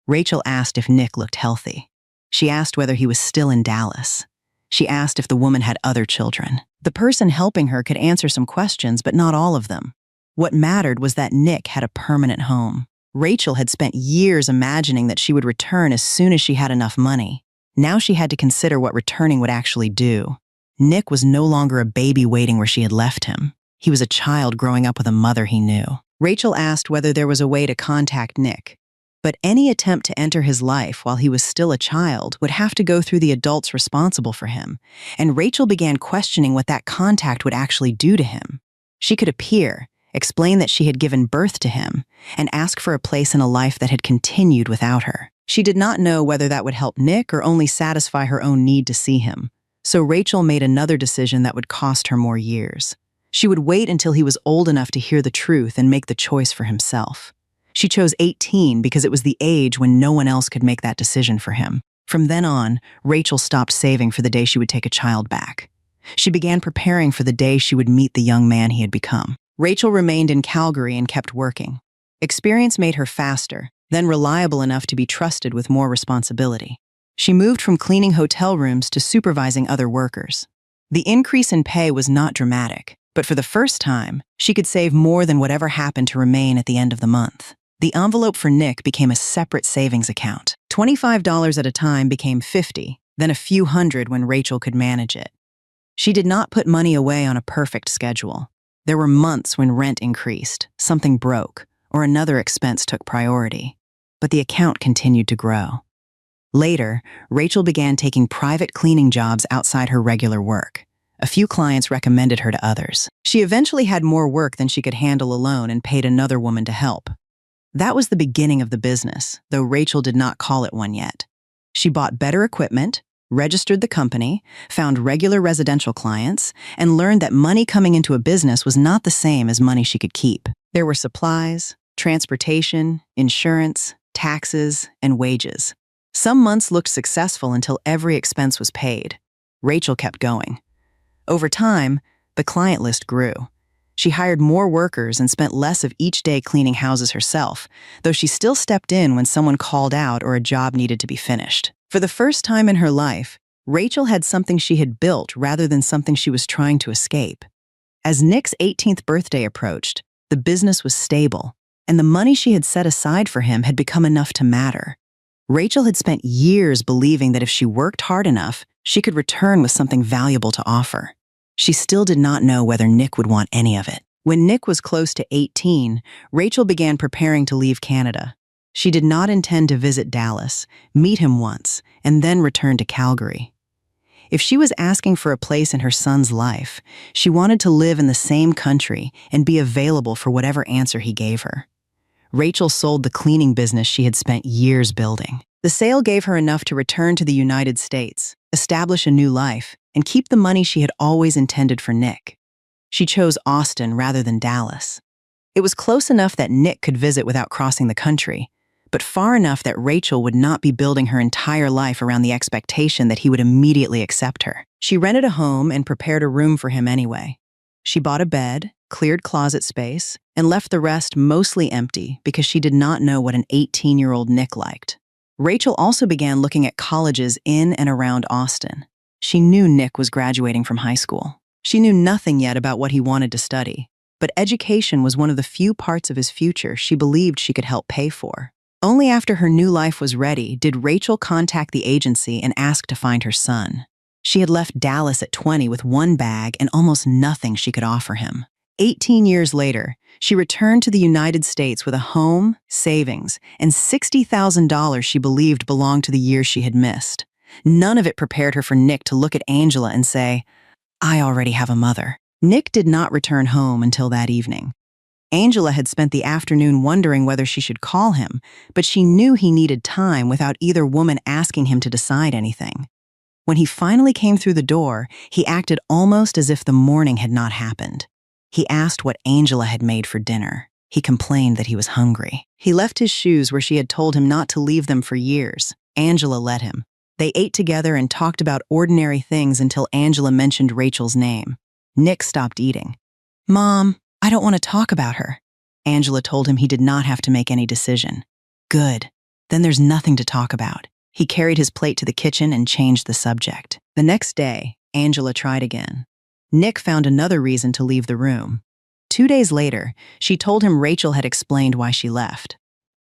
Rachel asked if Nick looked healthy. She asked whether he was still in Dallas. She asked if the woman had other children. The person helping her could answer some questions, but not all of them. What mattered was that Nick had a permanent home. Rachel had spent years imagining that she would return as soon as she had enough money. Now she had to consider what returning would actually do. Nick was no longer a baby waiting where she had left him. He was a child growing up with a mother he knew. Rachel asked whether there was a way to contact Nick, but any attempt to enter his life while he was still a child would have to go through the adults responsible for him, and Rachel began questioning what that contact would actually do to him. She could appear, explain that she had given birth to him, and ask for a place in a life that had continued without her. She did not know whether that would help Nick or only satisfy her own need to see him, so Rachel made another decision that would cost her more years. She would wait until he was old enough to hear the truth and make the choice for himself. She chose 18 because it was the age when no one else could make that decision for him. From then on, Rachel stopped saving for the day she would take a child back. She began preparing for the day she would meet the young man he had become. Rachel remained in Calgary and kept working. Experience made her faster, then reliable enough to be trusted with more responsibility. She moved from cleaning hotel rooms to supervising other workers. The increase in pay was not dramatic, but for the first time, she could save more than whatever happened to remain at the end of the month. The envelope for Nick became a separate savings account. $25 at a time became $50, then a few hundred when Rachel could manage it. She did not put money away on a perfect schedule. There were months when rent increased, something broke, or another expense took priority. But the account continued to grow. Later, Rachel began taking private cleaning jobs outside her regular work. A few clients recommended her to others. She eventually had more work than she could handle alone and paid another woman to help. That was the beginning of the business, though Rachel did not call it one yet. She bought better equipment, registered the company, found regular residential clients, and learned that money coming into a business was not the same as money she could keep. There were supplies, transportation, insurance, taxes, and wages. Some months looked successful until every expense was paid. Rachel kept going. Over time, the client list grew. She hired more workers and spent less of each day cleaning houses herself, though she still stepped in when someone called out or a job needed to be finished. For the first time in her life, Rachel had something she had built rather than something she was trying to escape. As Nick's 18th birthday approached, the business was stable, and the money she had set aside for him had become enough to matter. Rachel had spent years believing that if she worked hard enough, she could return with something valuable to offer. She still did not know whether Nick would want any of it. When Nick was close to 18, Rachel began preparing to leave Canada. She did not intend to visit Dallas, meet him once, and then return to Calgary. If she was asking for a place in her son's life, she wanted to live in the same country and be available for whatever answer he gave her. Rachel sold the cleaning business she had spent years building. The sale gave her enough to return to the United States, establish a new life, and keep the money she had always intended for Nick. She chose Austin rather than Dallas. It was close enough that Nick could visit without crossing the country, but far enough that Rachel would not be building her entire life around the expectation that he would immediately accept her. She rented a home and prepared a room for him anyway. She bought a bed, cleared closet space, and left the rest mostly empty because she did not know what an 18-year-old Nick liked. Rachel also began looking at colleges in and around Austin. She knew Nick was graduating from high school. She knew nothing yet about what he wanted to study, but education was one of the few parts of his future she believed she could help pay for. Only after her new life was ready did Rachel contact the agency and ask to find her son. She had left Dallas at 20 with one bag and almost nothing she could offer him. 18 years later, she returned to the United States with a home, savings, and $60,000 she believed belonged to the years she had missed. None of it prepared her for Nick to look at Angela and say, "I already have a mother." Nick did not return home until that evening. Angela had spent the afternoon wondering whether she should call him, but she knew he needed time without either woman asking him to decide anything. When he finally came through the door, he acted almost as if the morning had not happened. He asked what Angela had made for dinner. He complained that he was hungry. He left his shoes where she had told him not to leave them for years. Angela let him. They ate together and talked about ordinary things until Angela mentioned Rachel's name. Nick stopped eating. "Mom, I don't want to talk about her." Angela told him he did not have to make any decision. "Good. Then there's nothing to talk about." He carried his plate to the kitchen and changed the subject. The next day, Angela tried again. Nick found another reason to leave the room. 2 days later, she told him Rachel had explained why she left.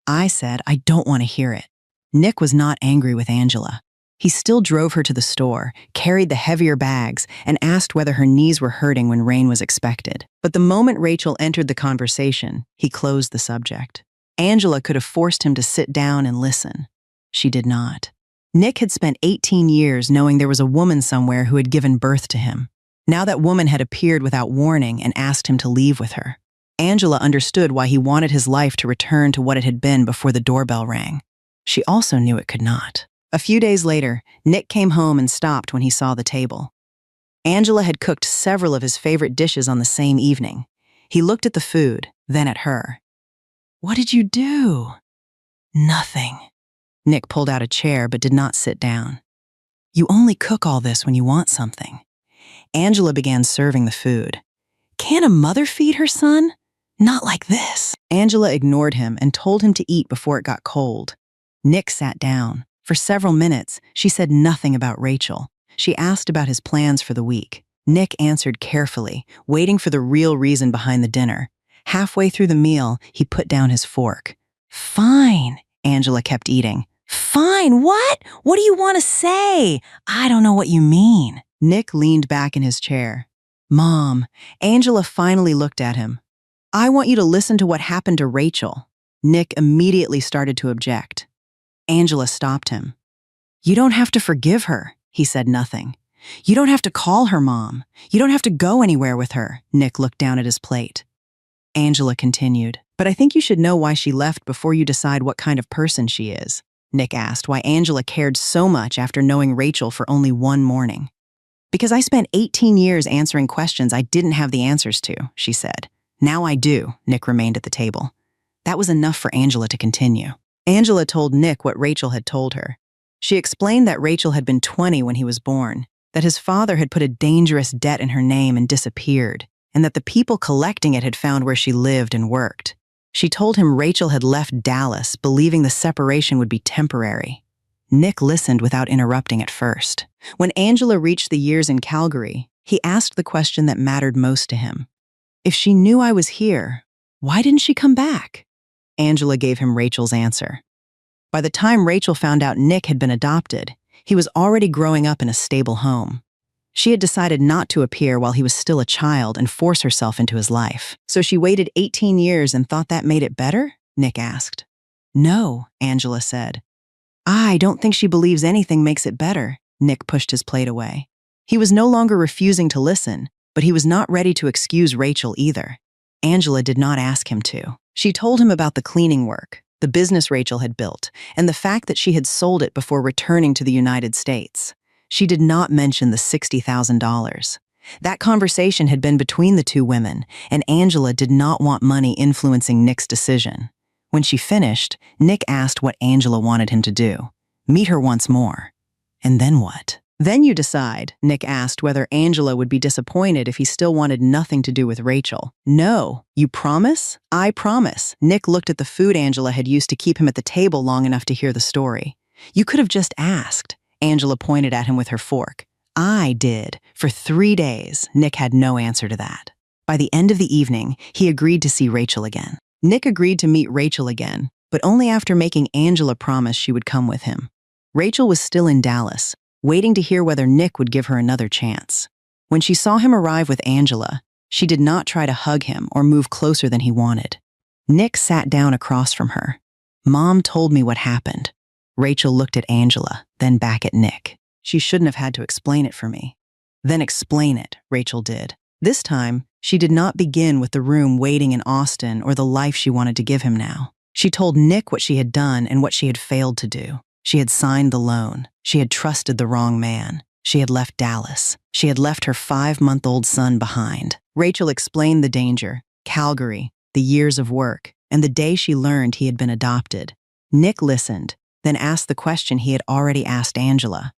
"I said I don't want to hear it." Nick was not angry with Angela. He still drove her to the store, carried the heavier bags, and asked whether her knees were hurting when rain was expected. But the moment Rachel entered the conversation, he closed the subject. Angela could have forced him to sit down and listen. She did not. Nick had spent 18 years knowing there was a woman somewhere who had given birth to him. Now that woman had appeared without warning and asked him to leave with her. Angela understood why he wanted his life to return to what it had been before the doorbell rang. She also knew it could not. A few days later, Nick came home and stopped when he saw the table. Angela had cooked several of his favorite dishes on the same evening. He looked at the food, then at her. "What did you do?" "Nothing." Nick pulled out a chair but did not sit down. "You only cook all this when you want something." Angela began serving the food. "Can a mother feed her son? Not like this." Angela ignored him and told him to eat before it got cold. Nick sat down. For several minutes, she said nothing about Rachel. She asked about his plans for the week. Nick answered carefully, waiting for the real reason behind the dinner. Halfway through the meal, he put down his fork. "Fine," Angela kept eating. "Fine, what? What do you want to say? I don't know what you mean." Nick leaned back in his chair. "Mom," Angela finally looked at him. "I want you to listen to what happened to Rachel." Nick immediately started to object. Angela stopped him. "You don't have to forgive her." He said nothing. "You don't have to call her mom. You don't have to go anywhere with her." Nick looked down at his plate. Angela continued, "But I think you should know why she left before you decide what kind of person she is." Nick asked why Angela cared so much after knowing Rachel for only one morning. "Because I spent 18 years answering questions I didn't have the answers to," she said. "Now I do." Nick remained at the table. That was enough for Angela to continue. Angela told Nick what Rachel had told her. She explained that Rachel had been 20 when he was born, that his father had put a dangerous debt in her name and disappeared, and that the people collecting it had found where she lived and worked. She told him Rachel had left Dallas, believing the separation would be temporary. Nick listened without interrupting at first. When Angela reached the years in Calgary, he asked the question that mattered most to him. "If she knew I was here, why didn't she come back?" Angela gave him Rachel's answer. By the time Rachel found out Nick had been adopted, he was already growing up in a stable home. She had decided not to appear while he was still a child and force herself into his life. "So she waited 18 years and thought that made it better?" Nick asked. "No," Angela said. "I don't think she believes anything makes it better." Nick pushed his plate away. He was no longer refusing to listen, but he was not ready to excuse Rachel either. Angela did not ask him to. She told him about the cleaning work, the business Rachel had built, and the fact that she had sold it before returning to the United States. She did not mention the $60,000. That conversation had been between the two women, and Angela did not want money influencing Nick's decision. When she finished, Nick asked what Angela wanted him to do. Meet her once more. And then what? Then you decide, Nick asked whether Angela would be disappointed if he still wanted nothing to do with Rachel. No. You promise? I promise. Nick looked at the food Angela had used to keep him at the table long enough to hear the story. You could have just asked. Angela pointed at him with her fork. I did. For 3 days, Nick had no answer to that. By the end of the evening, he agreed to see Rachel again. Nick agreed to meet Rachel again, but only after making Angela promise she would come with him. Rachel was still in Dallas, waiting to hear whether Nick would give her another chance. When she saw him arrive with Angela, she did not try to hug him or move closer than he wanted. Nick sat down across from her. Mom told me what happened. Rachel looked at Angela, then back at Nick. She shouldn't have had to explain it for me. Then explain it, Rachel did. This time, she did not begin with the room waiting in Austin or the life she wanted to give him now. She told Nick what she had done and what she had failed to do. She had signed the loan. She had trusted the wrong man. She had left Dallas. She had left her 5-month-old son behind. Rachel explained the danger, Calgary, the years of work, and the day she learned he had been adopted. Nick listened, then asked the question he had already asked Angela.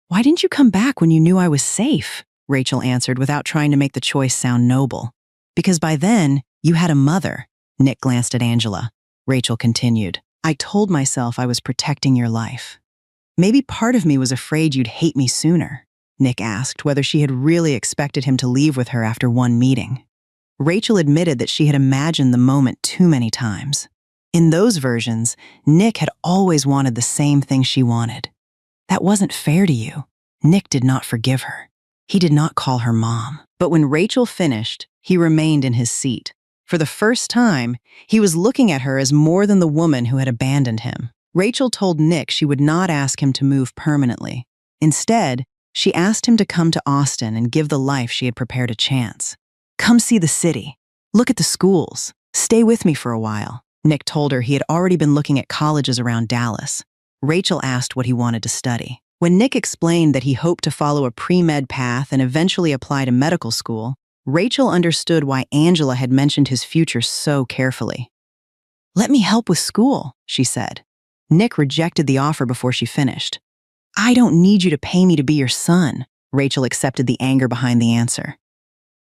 Why didn't you come back when you knew I was safe? Rachel answered without trying to make the choice sound noble. Because by then, you had a mother. Nick glanced at Angela. Rachel continued. I told myself I was protecting your life. Maybe part of me was afraid you'd hate me sooner. Nick asked whether she had really expected him to leave with her after one meeting. Rachel admitted that she had imagined the moment too many times. In those versions, Nick had always wanted the same thing she wanted. That wasn't fair to you. Nick did not forgive her. He did not call her mom. But when Rachel finished, he remained in his seat. For the first time, he was looking at her as more than the woman who had abandoned him. Rachel told Nick she would not ask him to move permanently. Instead, she asked him to come to Austin and give the life she had prepared a chance. Come see the city. Look at the schools. Stay with me for a while. Nick told her he had already been looking at colleges around Dallas. Rachel asked what he wanted to study. When Nick explained that he hoped to follow a pre-med path and eventually apply to medical school, Rachel understood why Angela had mentioned his future so carefully. Let me help with school, she said. Nick rejected the offer before she finished. I don't need you to pay me to be your son. Rachel accepted the anger behind the answer.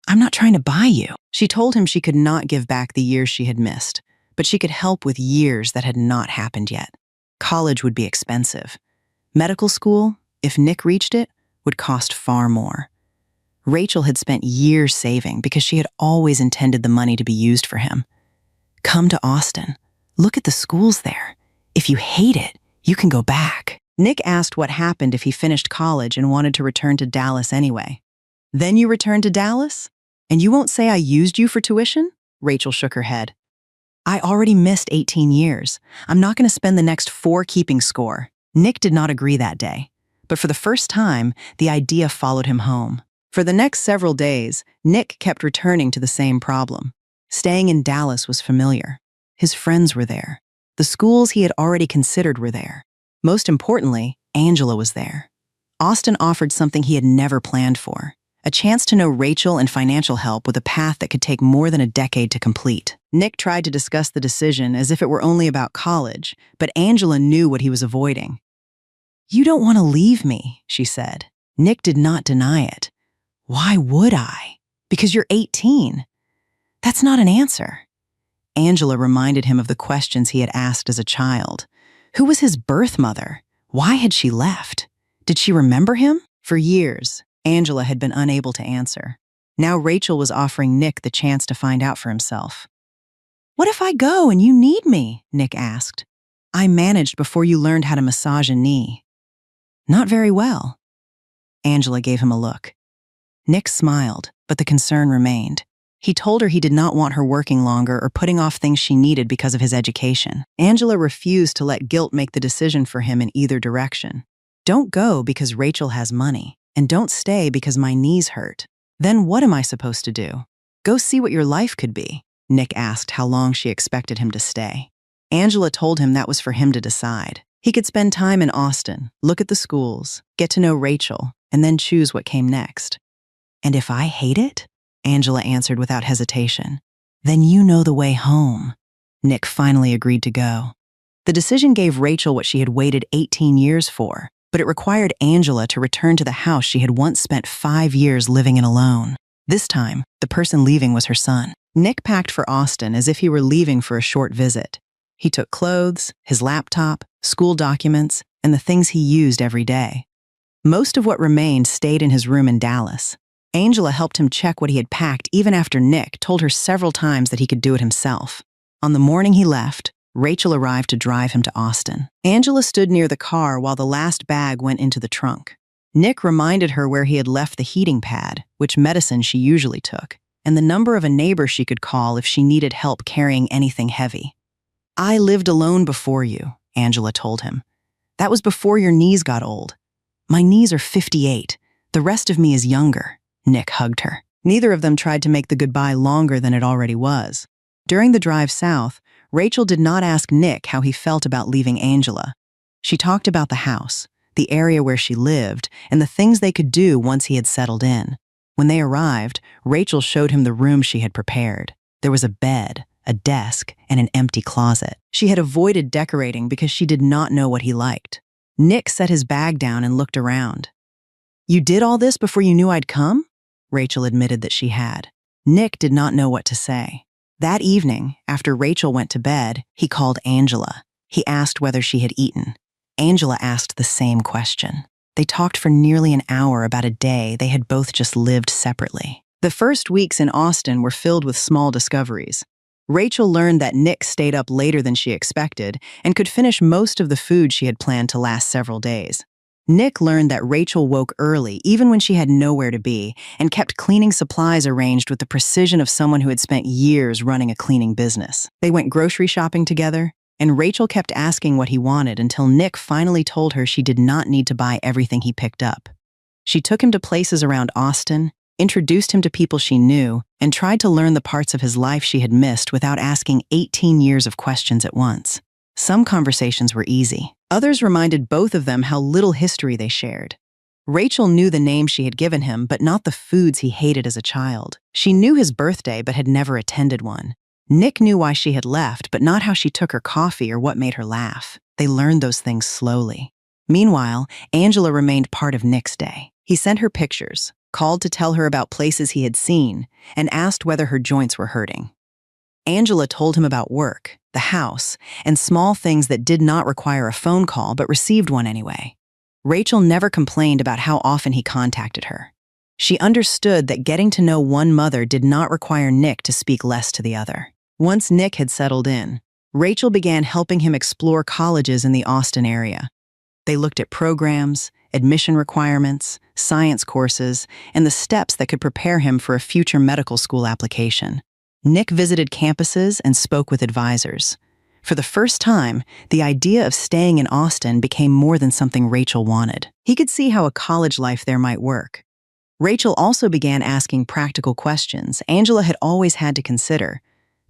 I'm not trying to buy you. She told him she could not give back the years she had missed, but she could help with years that had not happened yet. College would be expensive. Medical school, if Nick reached it, would cost far more. Rachel had spent years saving because she had always intended the money to be used for him. Come to Austin. Look at the schools there. If you hate it, you can go back. Nick asked what happened if he finished college and wanted to return to Dallas anyway. Then you returned to Dallas? And you won't say I used you for tuition? Rachel shook her head. I already missed 18 years. I'm not going to spend the next 4 keeping score. Nick did not agree that day. But for the first time, the idea followed him home. For the next several days, Nick kept returning to the same problem. Staying in Dallas was familiar. His friends were there. The schools he had already considered were there. Most importantly, Angela was there. Austin offered something he had never planned for, a chance to know Rachel and financial help with a path that could take more than a decade to complete. Nick tried to discuss the decision as if it were only about college, but Angela knew what he was avoiding. You don't want to leave me, she said. Nick did not deny it. Why would I? Because you're 18. That's not an answer. Angela reminded him of the questions he had asked as a child. Who was his birth mother? Why had she left? Did she remember him? For years, Angela had been unable to answer. Now Rachel was offering Nick the chance to find out for himself. What if I go and you need me? Nick asked. I managed before you learned how to massage a knee. Not very well. Angela gave him a look. Nick smiled, but the concern remained. He told her he did not want her working longer or putting off things she needed because of his education. Angela refused to let guilt make the decision for him in either direction. Don't go because Rachel has money, and don't stay because my knees hurt. Then what am I supposed to do? Go see what your life could be. Nick asked how long she expected him to stay. Angela told him that was for him to decide. He could spend time in Austin, look at the schools, get to know Rachel, and then choose what came next. And if I hate it? Angela answered without hesitation. Then you know the way home. Nick finally agreed to go. The decision gave Rachel what she had waited 18 years for, but it required Angela to return to the house she had once spent 5 years living in alone. This time, the person leaving was her son. Nick packed for Austin as if he were leaving for a short visit. He took clothes, his laptop, school documents, and the things he used every day. Most of what remained stayed in his room in Dallas. Angela helped him check what he had packed even after Nick told her several times that he could do it himself. On the morning he left, Rachel arrived to drive him to Austin. Angela stood near the car while the last bag went into the trunk. Nick reminded her where he had left the heating pad, which medicine she usually took, and the number of a neighbor she could call if she needed help carrying anything heavy. "I lived alone before you," Angela told him. "That was before your knees got old. My knees are 58. The rest of me is younger." Nick hugged her. Neither of them tried to make the goodbye longer than it already was. During the drive south, Rachel did not ask Nick how he felt about leaving Angela. She talked about the house, the area where she lived, and the things they could do once he had settled in. When they arrived, Rachel showed him the room she had prepared. There was a bed, a desk, and an empty closet. She had avoided decorating because she did not know what he liked. Nick set his bag down and looked around. "You did all this before you knew I'd come?" Rachel admitted that she had. Nick did not know what to say. That evening, after Rachel went to bed, he called Angela. He asked whether she had eaten. Angela asked the same question. They talked for nearly an hour about a day they had both just lived separately. The first weeks in Austin were filled with small discoveries. Rachel learned that Nick stayed up later than she expected and could finish most of the food she had planned to last several days. Nick learned that Rachel woke early even when she had nowhere to be and kept cleaning supplies arranged with the precision of someone who had spent years running a cleaning business. They went grocery shopping together, and Rachel kept asking what he wanted until Nick finally told her she did not need to buy everything he picked up. She took him to places around Austin, introduced him to people she knew, and tried to learn the parts of his life she had missed without asking 18 years of questions at once. Some conversations were easy. Others reminded both of them how little history they shared. Rachel knew the names she had given him, but not the foods he hated as a child. She knew his birthday, but had never attended one. Nick knew why she had left, but not how she took her coffee or what made her laugh. They learned those things slowly. Meanwhile, Angela remained part of Nick's day. He sent her pictures, called to tell her about places he had seen, and asked whether her joints were hurting. Angela told him about work, the house, and small things that did not require a phone call but received one anyway. Rachel never complained about how often he contacted her. She understood that getting to know one mother did not require Nick to speak less to the other. Once Nick had settled in, Rachel began helping him explore colleges in the Austin area. They looked at programs, admission requirements, science courses, and the steps that could prepare him for a future medical school application. Nick visited campuses and spoke with advisors. For the first time, the idea of staying in Austin became more than something Rachel wanted. He could see how a college life there might work. Rachel also began asking practical questions Angela had always had to consider: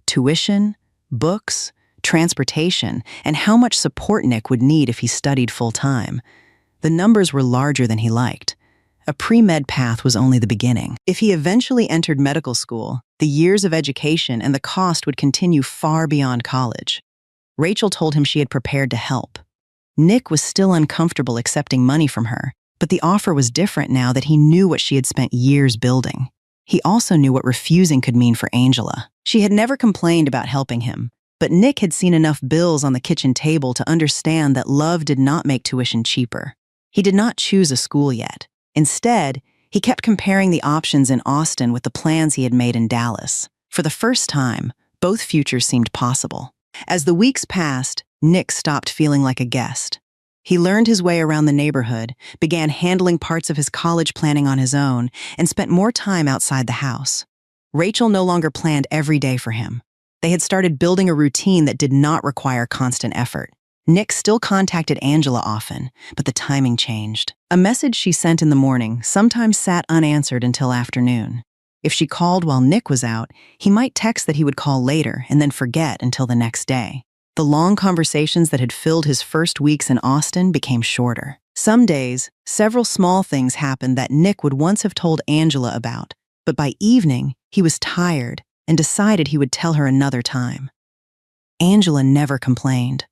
tuition, books, transportation, and how much support Nick would need if he studied full-time. The numbers were larger than he liked. A pre-med path was only the beginning. If he eventually entered medical school, the years of education and the cost would continue far beyond college. Rachel told him she had prepared to help. Nick was still uncomfortable accepting money from her, but the offer was different now that he knew what she had spent years building. He also knew what refusing could mean for Angela. She had never complained about helping him, but Nick had seen enough bills on the kitchen table to understand that love did not make tuition cheaper. He did not choose a school yet. Instead, he kept comparing the options in Austin with the plans he had made in Dallas. For the first time, both futures seemed possible. As the weeks passed, Nick stopped feeling like a guest. He learned his way around the neighborhood, began handling parts of his college planning on his own, and spent more time outside the house. Rachel no longer planned every day for him. They had started building a routine that did not require constant effort. Nick still contacted Angela often, but the timing changed. A message she sent in the morning sometimes sat unanswered until afternoon. If she called while Nick was out, he might text that he would call later and then forget until the next day. The long conversations that had filled his first weeks in Austin became shorter. Some days, several small things happened that Nick would once have told Angela about, but by evening, he was tired and decided he would tell her another time. Angela never complained.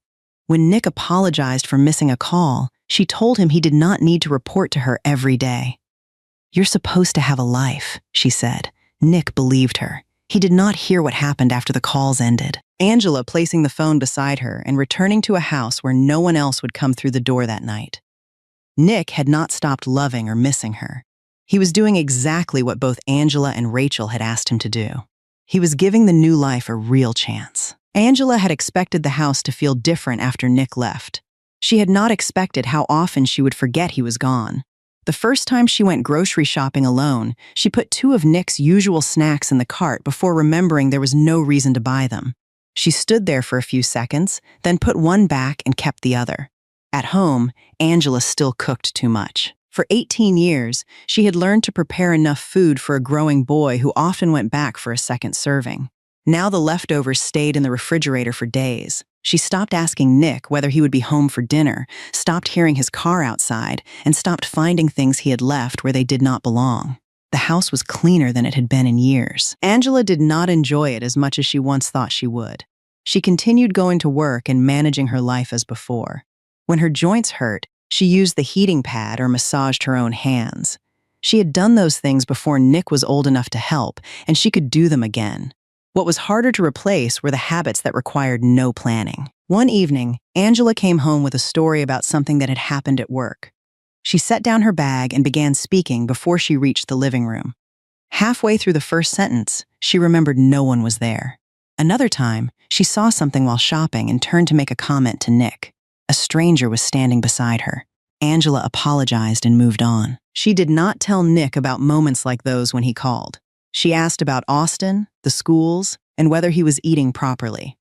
When Nick apologized for missing a call, she told him he did not need to report to her every day. "You're supposed to have a life," she said. Nick believed her. He did not hear what happened after the calls ended. Angela placing the phone beside her and returning to a house where no one else would come through the door that night. Nick had not stopped loving or missing her. He was doing exactly what both Angela and Rachel had asked him to do. He was giving the new life a real chance. Angela had expected the house to feel different after Nick left. She had not expected how often she would forget he was gone. The first time she went grocery shopping alone, she put 2 of Nick's usual snacks in the cart before remembering there was no reason to buy them. She stood there for a few seconds, then put one back and kept the other. At home, Angela still cooked too much. For 18 years, she had learned to prepare enough food for a growing boy who often went back for a second serving. Now the leftovers stayed in the refrigerator for days. She stopped asking Nick whether he would be home for dinner, stopped hearing his car outside, and stopped finding things he had left where they did not belong. The house was cleaner than it had been in years. Angela did not enjoy it as much as she once thought she would. She continued going to work and managing her life as before. When her joints hurt, she used the heating pad or massaged her own hands. She had done those things before Nick was old enough to help, and she could do them again. What was harder to replace were the habits that required no planning. One evening, Angela came home with a story about something that had happened at work. She set down her bag and began speaking before she reached the living room. Halfway through the first sentence, she remembered no one was there. Another time, she saw something while shopping and turned to make a comment to Nick. A stranger was standing beside her. Angela apologized and moved on. She did not tell Nick about moments like those when he called. She asked about Austin, the schools, and whether he was eating properly.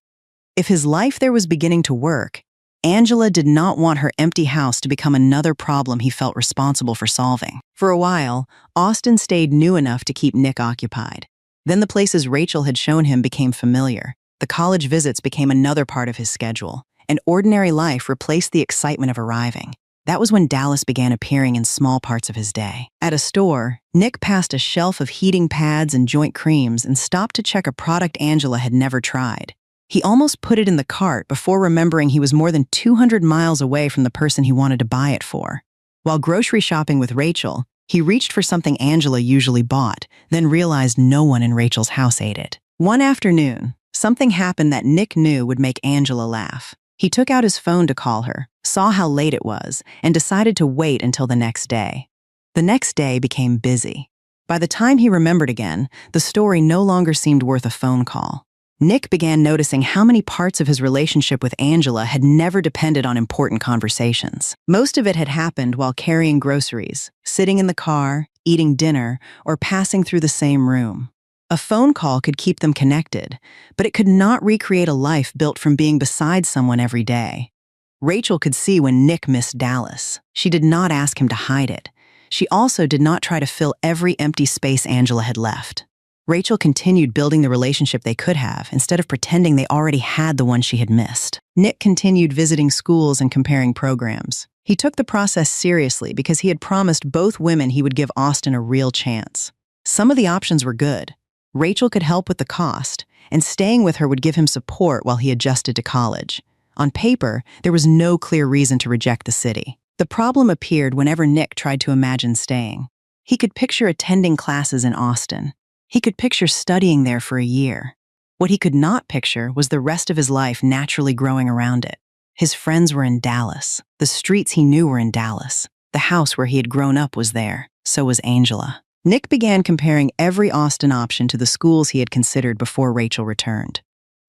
If his life there was beginning to work, Angela did not want her empty house to become another problem he felt responsible for solving. For a while, Austin stayed new enough to keep Nick occupied. Then the places Rachel had shown him became familiar. The college visits became another part of his schedule, and ordinary life replaced the excitement of arriving. That was when Dallas began appearing in small parts of his day. At a store, Nick passed a shelf of heating pads and joint creams and stopped to check a product Angela had never tried. He almost put it in the cart before remembering he was more than 200 miles away from the person he wanted to buy it for. While grocery shopping with Rachel, he reached for something Angela usually bought, then realized no one in Rachel's house ate it. One afternoon, something happened that Nick knew would make Angela laugh. He took out his phone to call her, saw how late it was, and decided to wait until the next day. The next day became busy. By the time he remembered again, the story no longer seemed worth a phone call. Nick began noticing how many parts of his relationship with Angela had never depended on important conversations. Most of it had happened while carrying groceries, sitting in the car, eating dinner, or passing through the same room. A phone call could keep them connected, but it could not recreate a life built from being beside someone every day. Rachel could see when Nick missed Dallas. She did not ask him to hide it. She also did not try to fill every empty space Angela had left. Rachel continued building the relationship they could have instead of pretending they already had the one she had missed. Nick continued visiting schools and comparing programs. He took the process seriously because he had promised both women he would give Austin a real chance. Some of the options were good. Rachel could help with the cost, and staying with her would give him support while he adjusted to college. On paper, there was no clear reason to reject the city. The problem appeared whenever Nick tried to imagine staying. He could picture attending classes in Austin. He could picture studying there for a year. What he could not picture was the rest of his life naturally growing around it. His friends were in Dallas. The streets he knew were in Dallas. The house where he had grown up was there. So was Angela. Nick began comparing every Austin option to the schools he had considered before Rachel returned.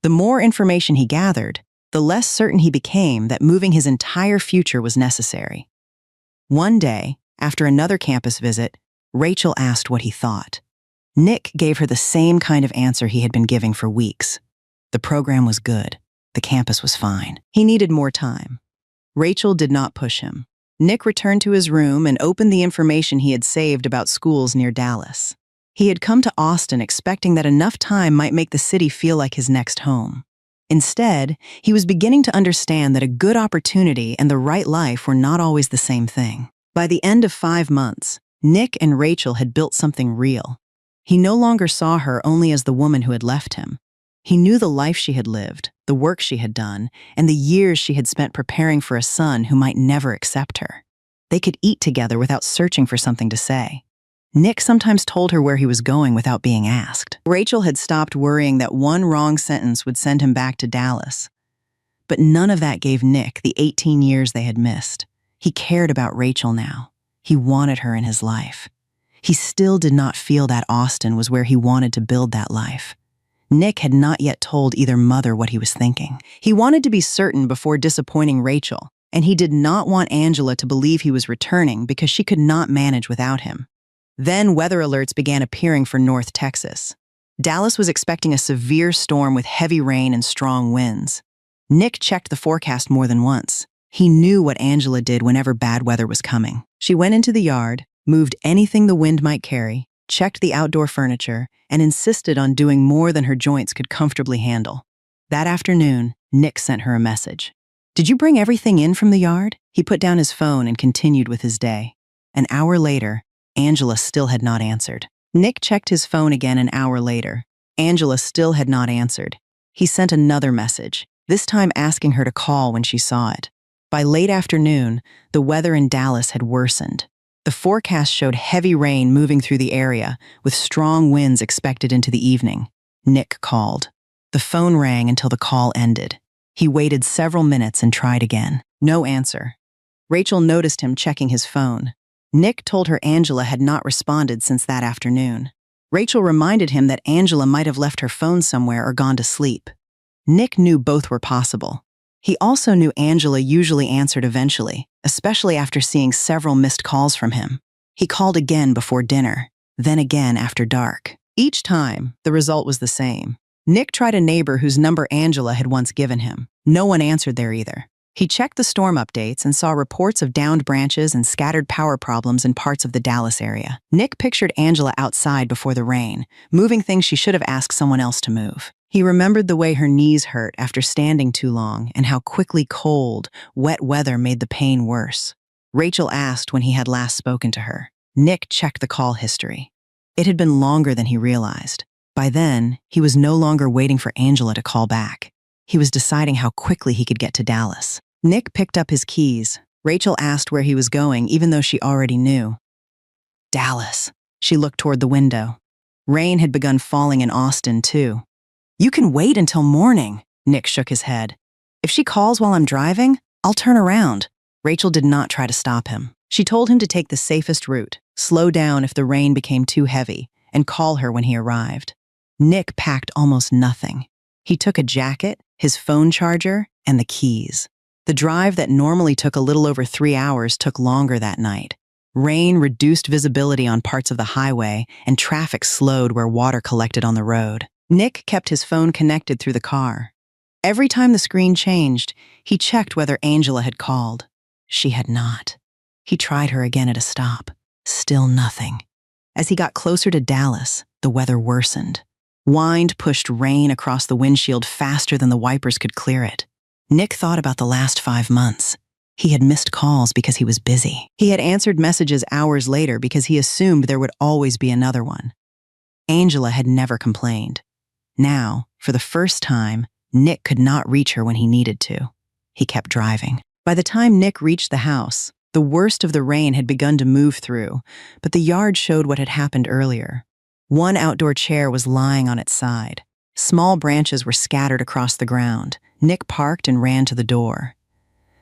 The more information he gathered, the less certain he became that moving his entire future was necessary. One day, after another campus visit, Rachel asked what he thought. Nick gave her the same kind of answer he had been giving for weeks. The program was good. The campus was fine. He needed more time. Rachel did not push him. Nick returned to his room and opened the information he had saved about schools near Dallas. He had come to Austin expecting that enough time might make the city feel like his next home. Instead, he was beginning to understand that a good opportunity and the right life were not always the same thing. By the end of 5 months, Nick and Rachel had built something real. He no longer saw her only as the woman who had left him. He knew the life she had lived, the work she had done, and the years she had spent preparing for a son who might never accept her. They could eat together without searching for something to say. Nick sometimes told her where he was going without being asked. Rachel had stopped worrying that one wrong sentence would send him back to Dallas. But none of that gave Nick the 18 years they had missed. He cared about Rachel now. He wanted her in his life. He still did not feel that Austin was where he wanted to build that life. Nick had not yet told either mother what he was thinking. He wanted to be certain before disappointing Rachel, and he did not want Angela to believe he was returning because she could not manage without him. Then weather alerts began appearing for North Texas. Dallas was expecting a severe storm with heavy rain and strong winds. Nick checked the forecast more than once. He knew what Angela did whenever bad weather was coming. She went into the yard, moved anything the wind might carry, checked the outdoor furniture, and insisted on doing more than her joints could comfortably handle. That afternoon, Nick sent her a message. "Did you bring everything in from the yard?" He put down his phone and continued with his day. An hour later, Angela still had not answered. Nick checked his phone again an hour later. Angela still had not answered. He sent another message, this time asking her to call when she saw it. By late afternoon, the weather in Dallas had worsened. The forecast showed heavy rain moving through the area, with strong winds expected into the evening. Nick called. The phone rang until the call ended. He waited several minutes and tried again. No answer. Rachel noticed him checking his phone. Nick told her Angela had not responded since that afternoon. Rachel reminded him that Angela might have left her phone somewhere or gone to sleep. Nick knew both were possible. He also knew Angela usually answered eventually, especially after seeing several missed calls from him. He called again before dinner, then again after dark. Each time, the result was the same. Nick tried a neighbor whose number Angela had once given him. No one answered there either. He checked the storm updates and saw reports of downed branches and scattered power problems in parts of the Dallas area. Nick pictured Angela outside before the rain, moving things she should have asked someone else to move. He remembered the way her knees hurt after standing too long and how quickly cold, wet weather made the pain worse. Rachel asked when he had last spoken to her. Nick checked the call history. It had been longer than he realized. By then, he was no longer waiting for Angela to call back. He was deciding how quickly he could get to Dallas. Nick picked up his keys. Rachel asked where he was going, even though she already knew. Dallas. She looked toward the window. Rain had begun falling in Austin, too. "You can wait until morning," Nick shook his head. "If she calls while I'm driving, I'll turn around." Rachel did not try to stop him. She told him to take the safest route, slow down if the rain became too heavy, and call her when he arrived. Nick packed almost nothing. He took a jacket, his phone charger, and the keys. The drive that normally took a little over 3 hours took longer that night. Rain reduced visibility on parts of the highway, and traffic slowed where water collected on the road. Nick kept his phone connected through the car. Every time the screen changed, he checked whether Angela had called. She had not. He tried her again at a stop. Still nothing. As he got closer to Dallas, the weather worsened. Wind pushed rain across the windshield faster than the wipers could clear it. Nick thought about the last 5 months. He had missed calls because he was busy. He had answered messages hours later because he assumed there would always be another one. Angela had never complained. Now, for the first time, Nick could not reach her when he needed to. He kept driving. By the time Nick reached the house, the worst of the rain had begun to move through, but the yard showed what had happened earlier. One outdoor chair was lying on its side. Small branches were scattered across the ground. Nick parked and ran to the door.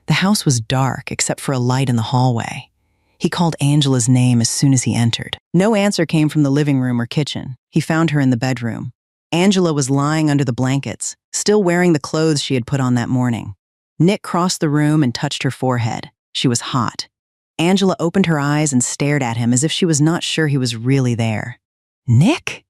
The house was dark except for a light in the hallway. He called Angela's name as soon as he entered. No answer came from the living room or kitchen. He found her in the bedroom. Angela was lying under the blankets, still wearing the clothes she had put on that morning. Nick crossed the room and touched her forehead. She was hot. Angela opened her eyes and stared at him as if she was not sure he was really there. "Nick?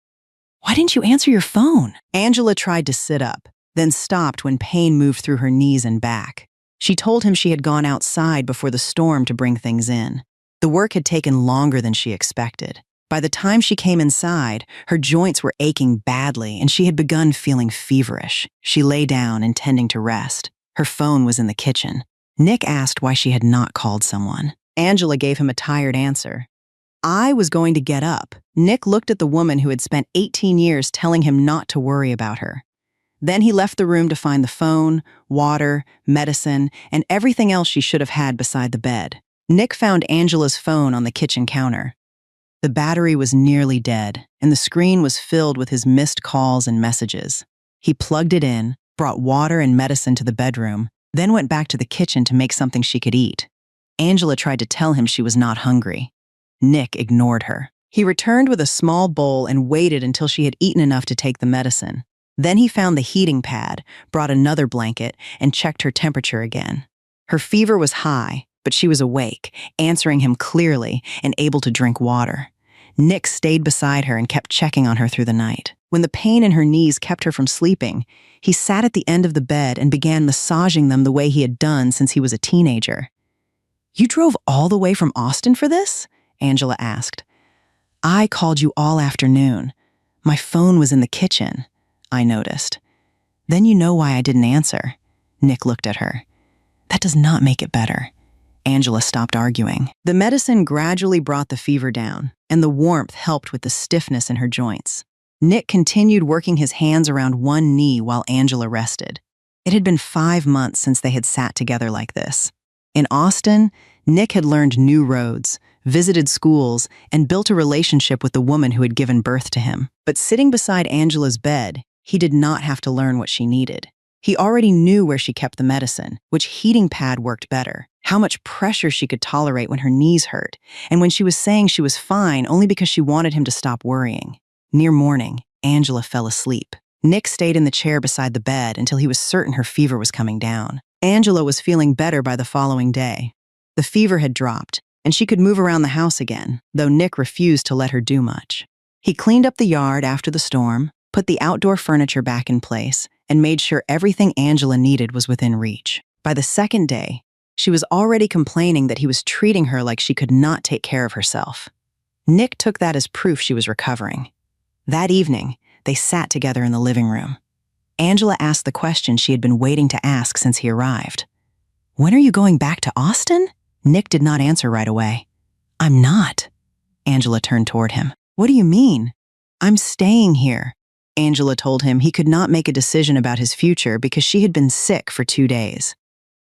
Why didn't you answer your phone?" Angela tried to sit up, then stopped when pain moved through her knees and back. She told him she had gone outside before the storm to bring things in. The work had taken longer than she expected. By the time she came inside, her joints were aching badly and she had begun feeling feverish. She lay down, intending to rest. Her phone was in the kitchen. Nick asked why she had not called someone. Angela gave him a tired answer. "I was going to get up." Nick looked at the woman who had spent 18 years telling him not to worry about her. Then he left the room to find the phone, water, medicine, and everything else she should have had beside the bed. Nick found Angela's phone on the kitchen counter. The battery was nearly dead, and the screen was filled with his missed calls and messages. He plugged it in, brought water and medicine to the bedroom, then went back to the kitchen to make something she could eat. Angela tried to tell him she was not hungry. Nick ignored her. He returned with a small bowl and waited until she had eaten enough to take the medicine. Then he found the heating pad, brought another blanket, and checked her temperature again. Her fever was high, but she was awake, answering him clearly and able to drink water. Nick stayed beside her and kept checking on her through the night. When the pain in her knees kept her from sleeping, he sat at the end of the bed and began massaging them the way he had done since he was a teenager. "You drove all the way from Austin for this?" Angela asked. "I called you all afternoon. My phone was in the kitchen," I noticed. "Then you know why I didn't answer." Nick looked at her. "That does not make it better." Angela stopped arguing. The medicine gradually brought the fever down, and the warmth helped with the stiffness in her joints. Nick continued working his hands around one knee while Angela rested. It had been 5 months since they had sat together like this. In Austin, Nick had learned new roads, visited schools, and built a relationship with the woman who had given birth to him. But sitting beside Angela's bed, he did not have to learn what she needed. He already knew where she kept the medicine, which heating pad worked better, how much pressure she could tolerate when her knees hurt, and when she was saying she was fine only because she wanted him to stop worrying. Near morning, Angela fell asleep. Nick stayed in the chair beside the bed until he was certain her fever was coming down. Angela was feeling better by the following day. The fever had dropped, and she could move around the house again, though Nick refused to let her do much. He cleaned up the yard after the storm, put the outdoor furniture back in place, and made sure everything Angela needed was within reach. By the second day, she was already complaining that he was treating her like she could not take care of herself. Nick took that as proof she was recovering. That evening, they sat together in the living room. Angela asked the question she had been waiting to ask since he arrived. "When are you going back to Austin?" Nick did not answer right away. "I'm not." Angela turned toward him. "What do you mean?" "I'm staying here." Angela told him he could not make a decision about his future because she had been sick for 2 days.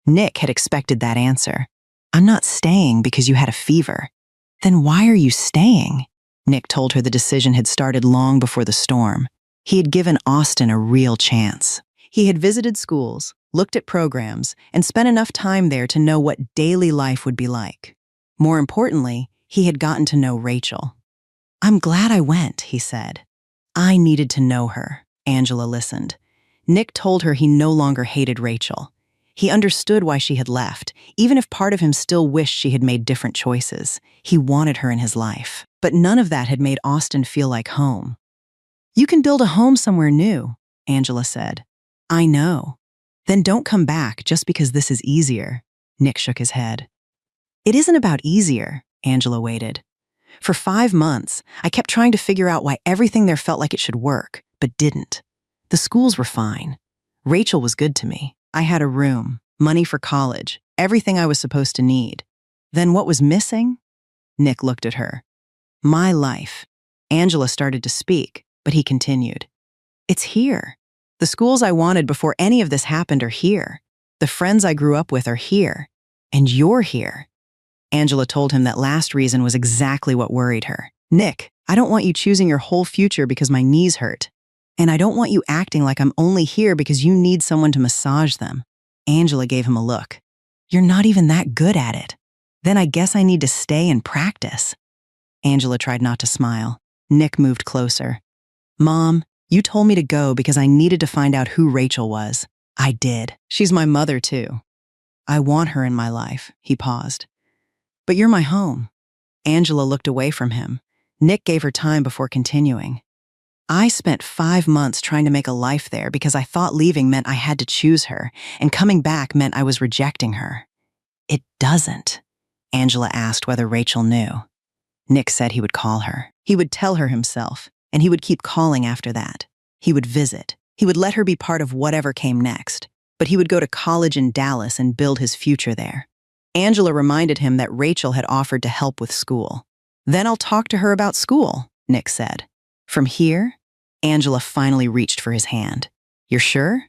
Nick had expected that answer. "I'm not staying because you had a fever." "Then why are you staying?" Nick told her the decision had started long before the storm. He had given Austin a real chance. He had visited schools, looked at programs, and spent enough time there to know what daily life would be like. More importantly, he had gotten to know Rachel. "I'm glad I went," he said. "I needed to know her." Angela listened. Nick told her he no longer hated Rachel. He understood why she had left, even if part of him still wished she had made different choices. He wanted her in his life. But none of that had made Austin feel like home. "You can build a home somewhere new," Angela said. "I know." "Then don't come back just because this is easier." Nick shook his head. "It isn't about easier," Angela waited. "For 5 months, I kept trying to figure out why everything there felt like it should work, but didn't. The schools were fine. Rachel was good to me. I had a room, money for college, everything I was supposed to need. Then what was missing?" Nick looked at her. "My life." Angela started to speak, but he continued. "It's here. The schools I wanted before any of this happened are here. The friends I grew up with are here. And you're here." Angela told him that last reason was exactly what worried her. "Nick, I don't want you choosing your whole future because my knees hurt. And I don't want you acting like I'm only here because you need someone to massage them." Angela gave him a look. "You're not even that good at it. Then I guess I need to stay and practice." Angela tried not to smile. Nick moved closer. "Mom, you told me to go because I needed to find out who Rachel was. I did. She's my mother, too. I want her in my life." He paused. "But you're my home." Angela looked away from him. Nick gave her time before continuing. "I spent 5 months trying to make a life there because I thought leaving meant I had to choose her, and coming back meant I was rejecting her." "It doesn't." Angela asked whether Rachel knew. Nick said he would call her. He would tell her himself, and he would keep calling after that. He would visit. He would let her be part of whatever came next. But he would go to college in Dallas and build his future there. Angela reminded him that Rachel had offered to help with school. "Then I'll talk to her about school," Nick said. From here, Angela finally reached for his hand. "You're sure?"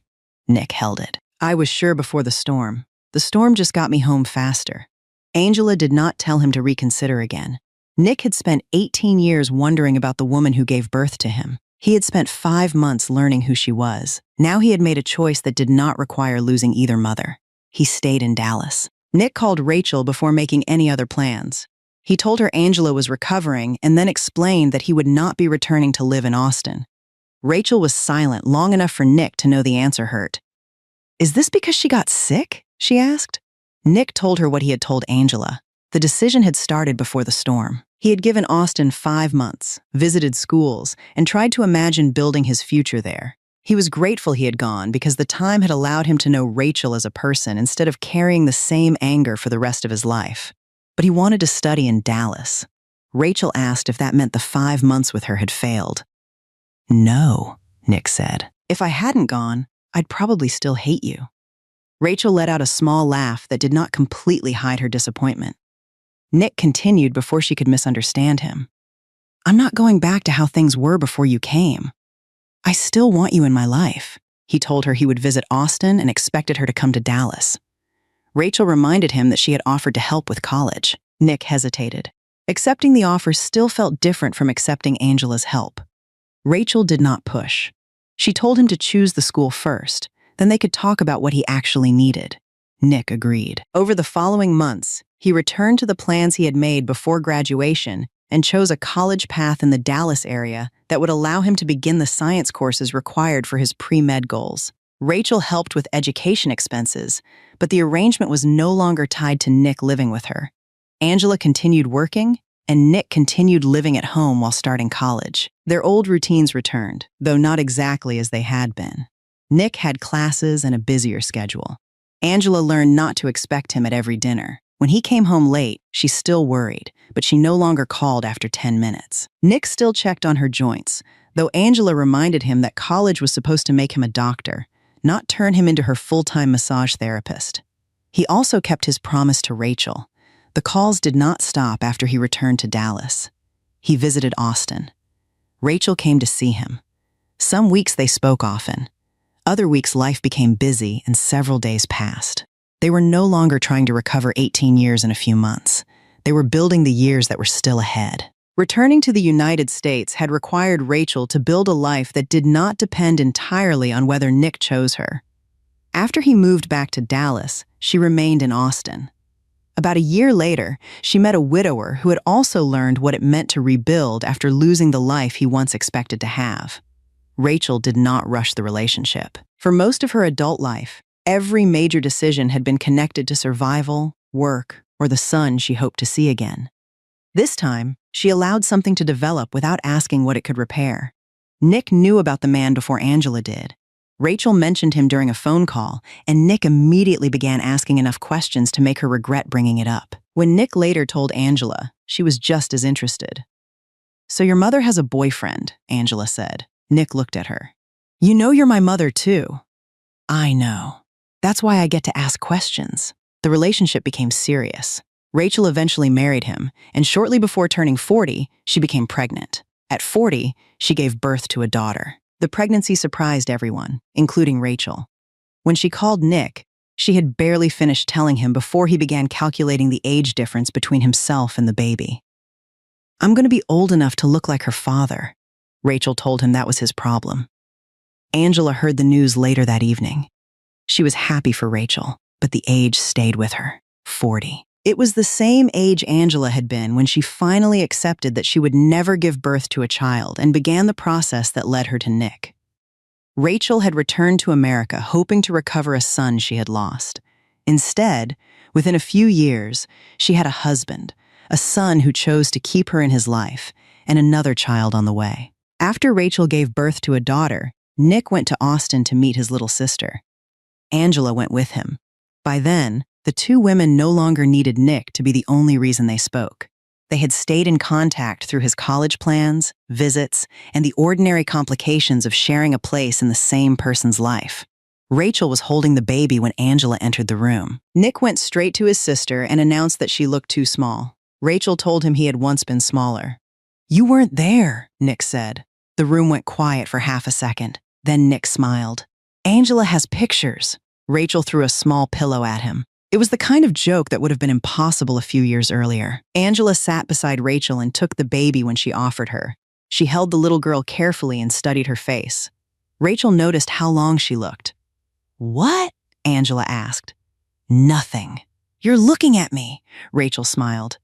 Nick held it. "I was sure before the storm. The storm just got me home faster." Angela did not tell him to reconsider again. Nick had spent 18 years wondering about the woman who gave birth to him. He had spent 5 months learning who she was. Now he had made a choice that did not require losing either mother. He stayed in Dallas. Nick called Rachel before making any other plans. He told her Angela was recovering and then explained that he would not be returning to live in Austin. Rachel was silent long enough for Nick to know the answer hurt. "Is this because she got sick?" she asked. Nick told her what he had told Angela. The decision had started before the storm. He had given Austin 5 months, visited schools, and tried to imagine building his future there. He was grateful he had gone because the time had allowed him to know Rachel as a person instead of carrying the same anger for the rest of his life. But he wanted to study in Dallas. Rachel asked if that meant the 5 months with her had failed. "No," Nick said. "If I hadn't gone, I'd probably still hate you." Rachel let out a small laugh that did not completely hide her disappointment. Nick continued before she could misunderstand him. "I'm not going back to how things were before you came. I still want you in my life." He told her he would visit Austin and expected her to come to Dallas. Rachel reminded him that she had offered to help with college. Nick hesitated. Accepting the offer still felt different from accepting Angela's help. Rachel did not push. She told him to choose the school first, then they could talk about what he actually needed. Nick agreed. Over the following months, he returned to the plans he had made before graduation and chose a college path in the Dallas area that would allow him to begin the science courses required for his pre-med goals. Rachel helped with education expenses, but the arrangement was no longer tied to Nick living with her. Angela continued working, and Nick continued living at home while starting college. Their old routines returned, though not exactly as they had been. Nick had classes and a busier schedule. Angela learned not to expect him at every dinner. When he came home late, she still worried, but she no longer called after 10 minutes. Nick still checked on her joints, though Angela reminded him that college was supposed to make him a doctor, not turn him into her full-time massage therapist. He also kept his promise to Rachel. The calls did not stop after he returned to Dallas. He visited Austin. Rachel came to see him. Some weeks they spoke often. Other weeks life became busy and several days passed. They were no longer trying to recover 18 years in a few months. They were building the years that were still ahead. Returning to the United States had required Rachel to build a life that did not depend entirely on whether Nick chose her. After he moved back to Dallas, she remained in Austin. About a year later, she met a widower who had also learned what it meant to rebuild after losing the life he once expected to have. Rachel did not rush the relationship. For most of her adult life, every major decision had been connected to survival, work, or the son she hoped to see again. This time, she allowed something to develop without asking what it could repair. Nick knew about the man before Angela did. Rachel mentioned him during a phone call, and Nick immediately began asking enough questions to make her regret bringing it up. When Nick later told Angela, she was just as interested. "So your mother has a boyfriend," Angela said. Nick looked at her. "You know you're my mother, too." "I know. That's why I get to ask questions." The relationship became serious. Rachel eventually married him, and shortly before turning 40, she became pregnant. At 40, she gave birth to a daughter. The pregnancy surprised everyone, including Rachel. When she called Nick, she had barely finished telling him before he began calculating the age difference between himself and the baby. "I'm going to be old enough to look like her father." Rachel told him that was his problem. Angela heard the news later that evening. She was happy for Rachel, but the age stayed with her, 40. It was the same age Angela had been when she finally accepted that she would never give birth to a child and began the process that led her to Nick. Rachel had returned to America hoping to recover a son she had lost. Instead, within a few years, she had a husband, a son who chose to keep her in his life, and another child on the way. After Rachel gave birth to a daughter, Nick went to Austin to meet his little sister. Angela went with him. By then, the two women no longer needed Nick to be the only reason they spoke. They had stayed in contact through his college plans, visits, and the ordinary complications of sharing a place in the same person's life. Rachel was holding the baby when Angela entered the room. Nick went straight to his sister and announced that she looked too small. Rachel told him he had once been smaller. "You weren't there," Nick said. The room went quiet for half a second. Then Nick smiled. Angela has pictures. Rachel threw a small pillow at him. It was the kind of joke that would have been impossible a few years earlier. Angela sat beside Rachel and took the baby when she offered her. She held the little girl carefully and studied her face. Rachel noticed how long she looked. "What?" Angela asked. "Nothing. You're looking at me," Rachel smiled.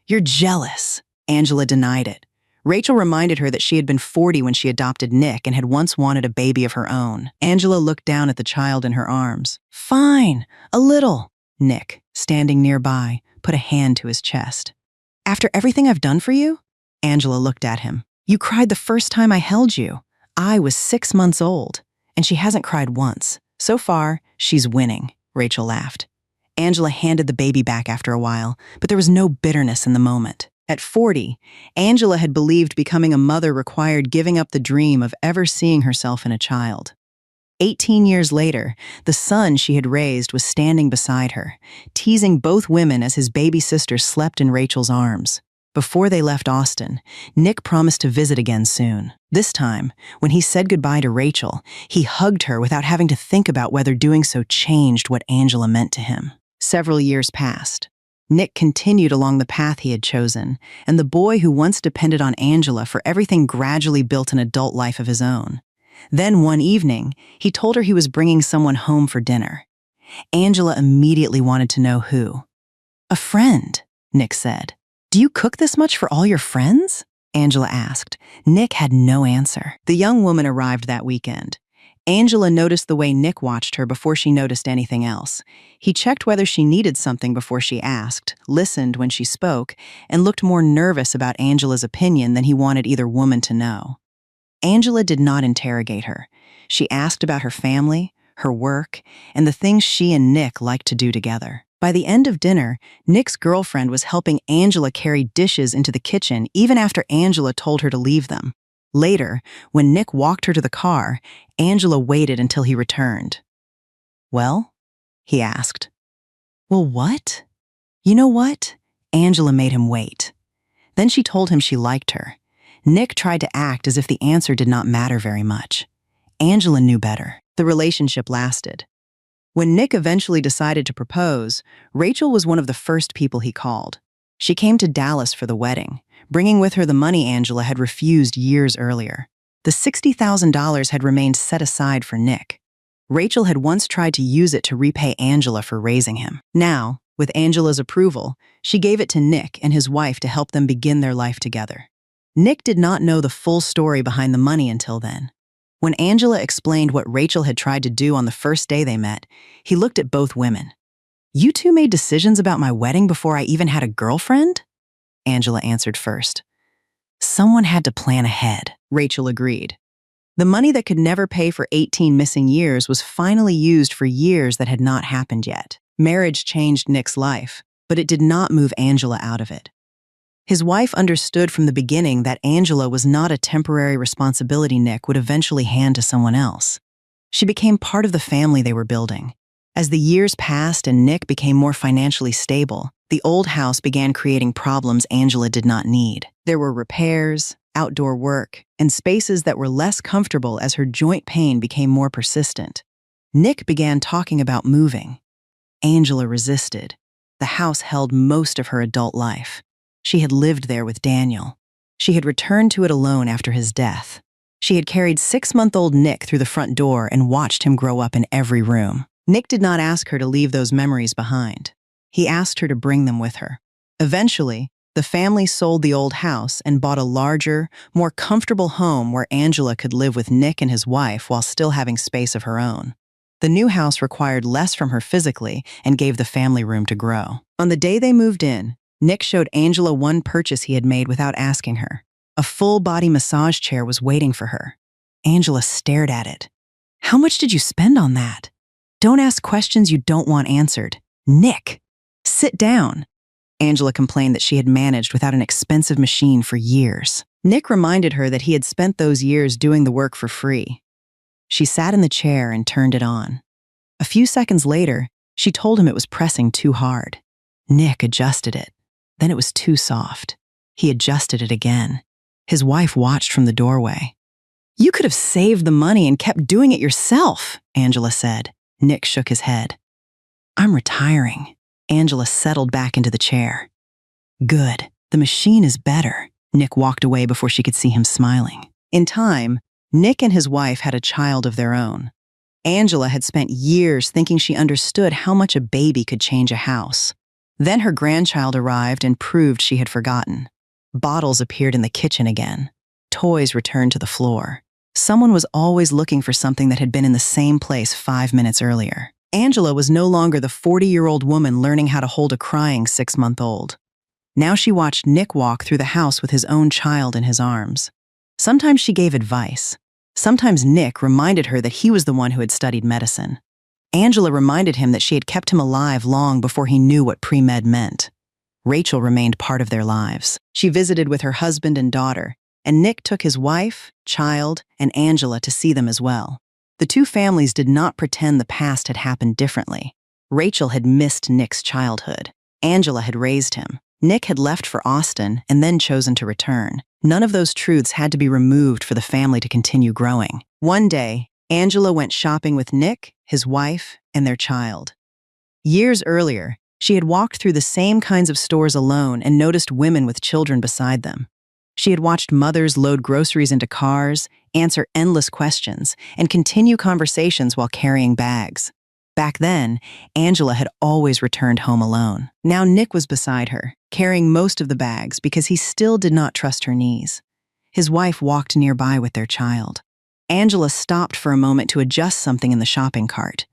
"You're jealous." Angela denied it. Rachel reminded her that she had been 40 when she adopted Nick and had once wanted a baby of her own. Angela looked down at the child in her arms. "Fine, a little." Nick, standing nearby, put a hand to his chest. "After everything I've done for you?" Angela looked at him. "You cried the first time I held you. I was 6 months old." And she hasn't cried once. So far, she's winning, Rachel laughed. Angela handed the baby back after a while, but there was no bitterness in the moment. At 40, Angela had believed becoming a mother required giving up the dream of ever seeing herself in a child. 18 years later, the son she had raised was standing beside her, teasing both women as his baby sister slept in Rachel's arms. Before they left Austin, Nick promised to visit again soon. This time, when he said goodbye to Rachel, he hugged her without having to think about whether doing so changed what Angela meant to him. Several years passed. Nick continued along the path he had chosen, and the boy who once depended on Angela for everything gradually built an adult life of his own. Then one evening, he told her he was bringing someone home for dinner. Angela immediately wanted to know who. "A friend," Nick said. "Do you cook this much for all your friends?" Angela asked. Nick had no answer. The young woman arrived that weekend. Angela noticed the way Nick watched her before she noticed anything else. He checked whether she needed something before she asked, listened when she spoke, and looked more nervous about Angela's opinion than he wanted either woman to know. Angela did not interrogate her. She asked about her family, her work, and the things she and Nick liked to do together. By the end of dinner, Nick's girlfriend was helping Angela carry dishes into the kitchen even after Angela told her to leave them. Later, when Nick walked her to the car, Angela waited until he returned. "Well?" he asked. "Well, what?" "You know what?" Angela made him wait. Then she told him she liked her. Nick tried to act as if the answer did not matter very much. Angela knew better. The relationship lasted. When Nick eventually decided to propose, Rachel was one of the first people he called. She came to Dallas for the wedding, bringing with her the money Angela had refused years earlier. The $60,000 had remained set aside for Nick. Rachel had once tried to use it to repay Angela for raising him. Now, with Angela's approval, she gave it to Nick and his wife to help them begin their life together. Nick did not know the full story behind the money until then. When Angela explained what Rachel had tried to do on the first day they met, he looked at both women. "You two made decisions about my wedding before I even had a girlfriend?" Angela answered first. "Someone had to plan ahead," Rachel agreed. The money that could never pay for 18 missing years was finally used for years that had not happened yet. Marriage changed Nick's life, but it did not move Angela out of it. His wife understood from the beginning that Angela was not a temporary responsibility Nick would eventually hand to someone else. She became part of the family they were building. As the years passed and Nick became more financially stable, the old house began creating problems Angela did not need. There were repairs, outdoor work, and spaces that were less comfortable as her joint pain became more persistent. Nick began talking about moving. Angela resisted. The house held most of her adult life. She had lived there with Daniel. She had returned to it alone after his death. She had carried 6-month-old Nick through the front door and watched him grow up in every room. Nick did not ask her to leave those memories behind. He asked her to bring them with her. Eventually, the family sold the old house and bought a larger, more comfortable home where Angela could live with Nick and his wife while still having space of her own. The new house required less from her physically and gave the family room to grow. On the day they moved in, Nick showed Angela one purchase he had made without asking her. A full-body massage chair was waiting for her. Angela stared at it. "How much did you spend on that?" "Don't ask questions you don't want answered." "Nick, sit down." Angela complained that she had managed without an expensive machine for years. Nick reminded her that he had spent those years doing the work for free. She sat in the chair and turned it on. A few seconds later, she told him it was pressing too hard. Nick adjusted it. Then it was too soft. He adjusted it again. His wife watched from the doorway. You could have saved the money and kept doing it yourself, Angela said. Nick shook his head. I'm retiring. Angela settled back into the chair. Good. The machine is better. Nick walked away before she could see him smiling. In time, Nick and his wife had a child of their own. Angela had spent years thinking she understood how much a baby could change a house. Then her grandchild arrived and proved she had forgotten. Bottles appeared in the kitchen again. Toys returned to the floor. Someone was always looking for something that had been in the same place 5 minutes earlier. Angela was no longer the 40-year-old woman learning how to hold a crying 6-month-old. Now she watched Nick walk through the house with his own child in his arms. Sometimes she gave advice. Sometimes Nick reminded her that he was the one who had studied medicine. Angela reminded him that she had kept him alive long before he knew what pre-med meant. Rachel remained part of their lives. She visited with her husband and daughter, and Nick took his wife, child, and Angela to see them as well. The two families did not pretend the past had happened differently. Rachel had missed Nick's childhood. Angela had raised him. Nick had left for Austin and then chosen to return. None of those truths had to be removed for the family to continue growing. One day, Angela went shopping with Nick, his wife, and their child. Years earlier, she had walked through the same kinds of stores alone and noticed women with children beside them. She had watched mothers load groceries into cars, answer endless questions, and continue conversations while carrying bags. Back then, Angela had always returned home alone. Now Nick was beside her, carrying most of the bags because he still did not trust her knees. His wife walked nearby with their child. Angela stopped for a moment to adjust something in the shopping cart.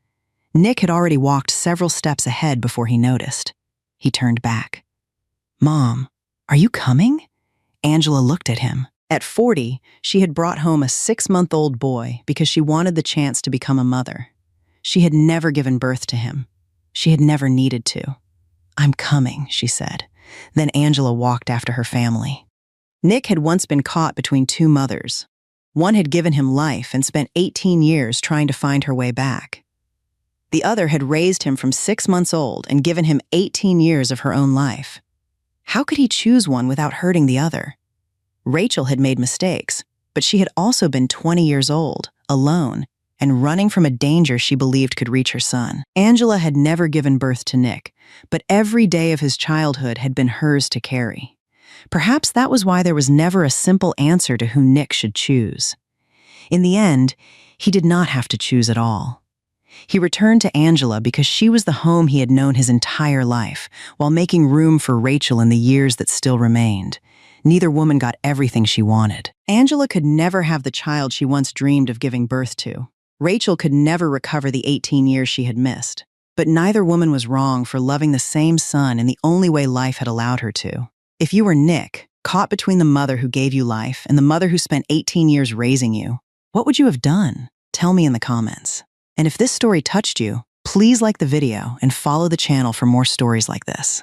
Nick had already walked several steps ahead before he noticed. He turned back. Mom, are you coming? Angela looked at him. At 40, she had brought home a 6-month-old boy because she wanted the chance to become a mother. She had never given birth to him. She had never needed to. I'm coming, she said. Then Angela walked after her family. Nick had once been caught between two mothers. One had given him life and spent 18 years trying to find her way back. The other had raised him from 6 months old and given him 18 years of her own life. How could he choose one without hurting the other? Rachel had made mistakes, but she had also been 20 years old, alone, and running from a danger she believed could reach her son. Angela had never given birth to Nick, but every day of his childhood had been hers to carry. Perhaps that was why there was never a simple answer to who Nick should choose. In the end, he did not have to choose at all. He returned to Angela because she was the home he had known his entire life, while making room for Rachel in the years that still remained. Neither woman got everything she wanted. Angela could never have the child she once dreamed of giving birth to. Rachel could never recover the 18 years she had missed. But neither woman was wrong for loving the same son in the only way life had allowed her to. If you were Nick, caught between the mother who gave you life and the mother who spent 18 years raising you, what would you have done? Tell me in the comments. And if this story touched you, please like the video and follow the channel for more stories like this.